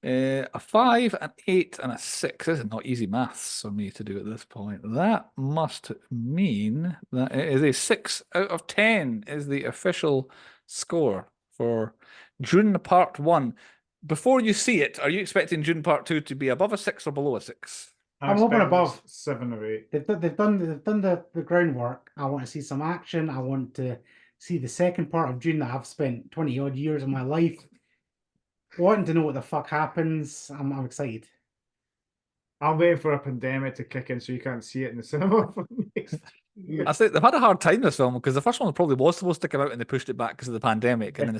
A 5, an 8, and a 6. This is not easy maths for me to do at this point. That must mean that it is a 6 out of 10 is the official score for Dune Part 1. Before you see it, are you expecting Dune Part 2 to be above a 6 or below a 6? I'm over and above. 7 or 8. They've done the groundwork. I want to see some action. I want to see the second part of Dune that I've spent 20 odd years of my life wanting to know what the fuck happens. I'm excited. I'm waiting for a pandemic to kick in so you can't see it in the cinema for next year. I think they've had a hard time this film because the first one probably was supposed to come out and they pushed it back because of the pandemic, and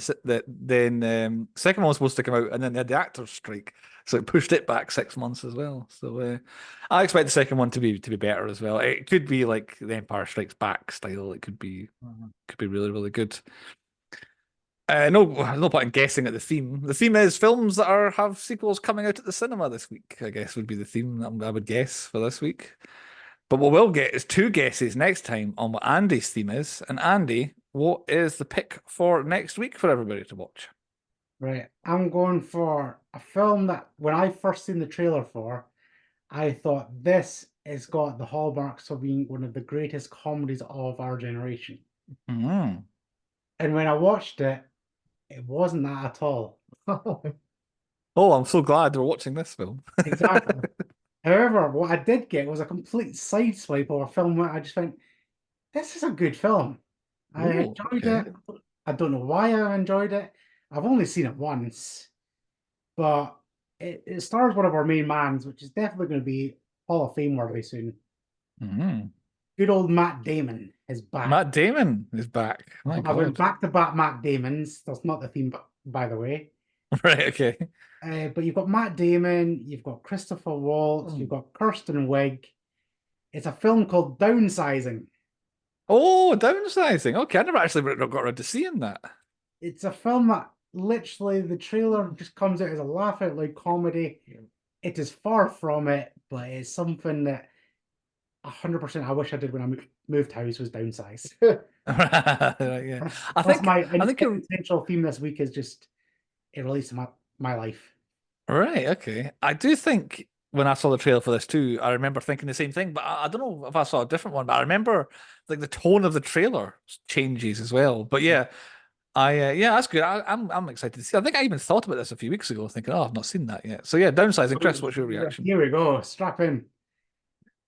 then second one was supposed to come out and then they had the actors strike, so it pushed it back 6 months as well. So I expect the second one to be better as well. It could be like the Empire Strikes Back style. It could be really, really good. No point in guessing at the theme. The theme is films that have sequels coming out at the cinema this week, I guess would be the theme that I would guess for this week. But what we'll get is 2 guesses next time on what Andy's theme is. And Andy, what is the pick for next week for everybody to watch? Right. I'm going for a film that when I first seen the trailer for, I thought this has got the hallmarks of being one of the greatest comedies of our generation. Mm. And when I watched it, it wasn't that at all. Oh, I'm so glad we're watching this film. Exactly. However, what I did get was a complete sideswipe of a film where I just went, this is a good film. I enjoyed it. I don't know why I enjoyed it. I've only seen it once, but it stars one of our main mans, which is definitely going to be Hall of Fame worthy soon. Mm. Good old Matt Damon is back. Matt Damon is back. My I went God. back-to-back Matt Damons. That's not the theme, by the way. Right, okay. But you've got Matt Damon, you've got Christopher Waltz, you've got Kirsten Wiig. It's a film called Downsizing. Oh, Downsizing. Okay, I never actually got around to seeing that. It's a film that literally the trailer just comes out as a laugh out loud comedy. It is far from it, but it's something that 100% I wish I did when I moved house was downsize. Yeah. I think my you're potential theme this week is just it relates to my life. right. Okay, I do think when I saw the trailer for this too, I remember thinking the same thing, but I don't know if I saw a different one. But I remember like the tone of the trailer changes as well. But yeah, that's good. I'm excited to see. I think I even thought about this a few weeks ago, thinking, oh, I've not seen that yet. So yeah, Downsizing. Chris, what's your reaction? Here we go. Strap in.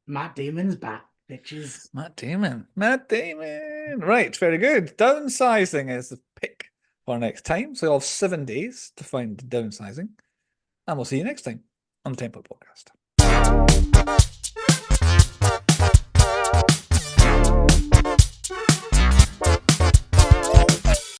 Matt Damon's back, bitches. Matt Damon. Right, very good. Downsizing is the pick for next time. So you'll have 7 days to find Downsizing. And we'll see you next time on the Tempo Podcast.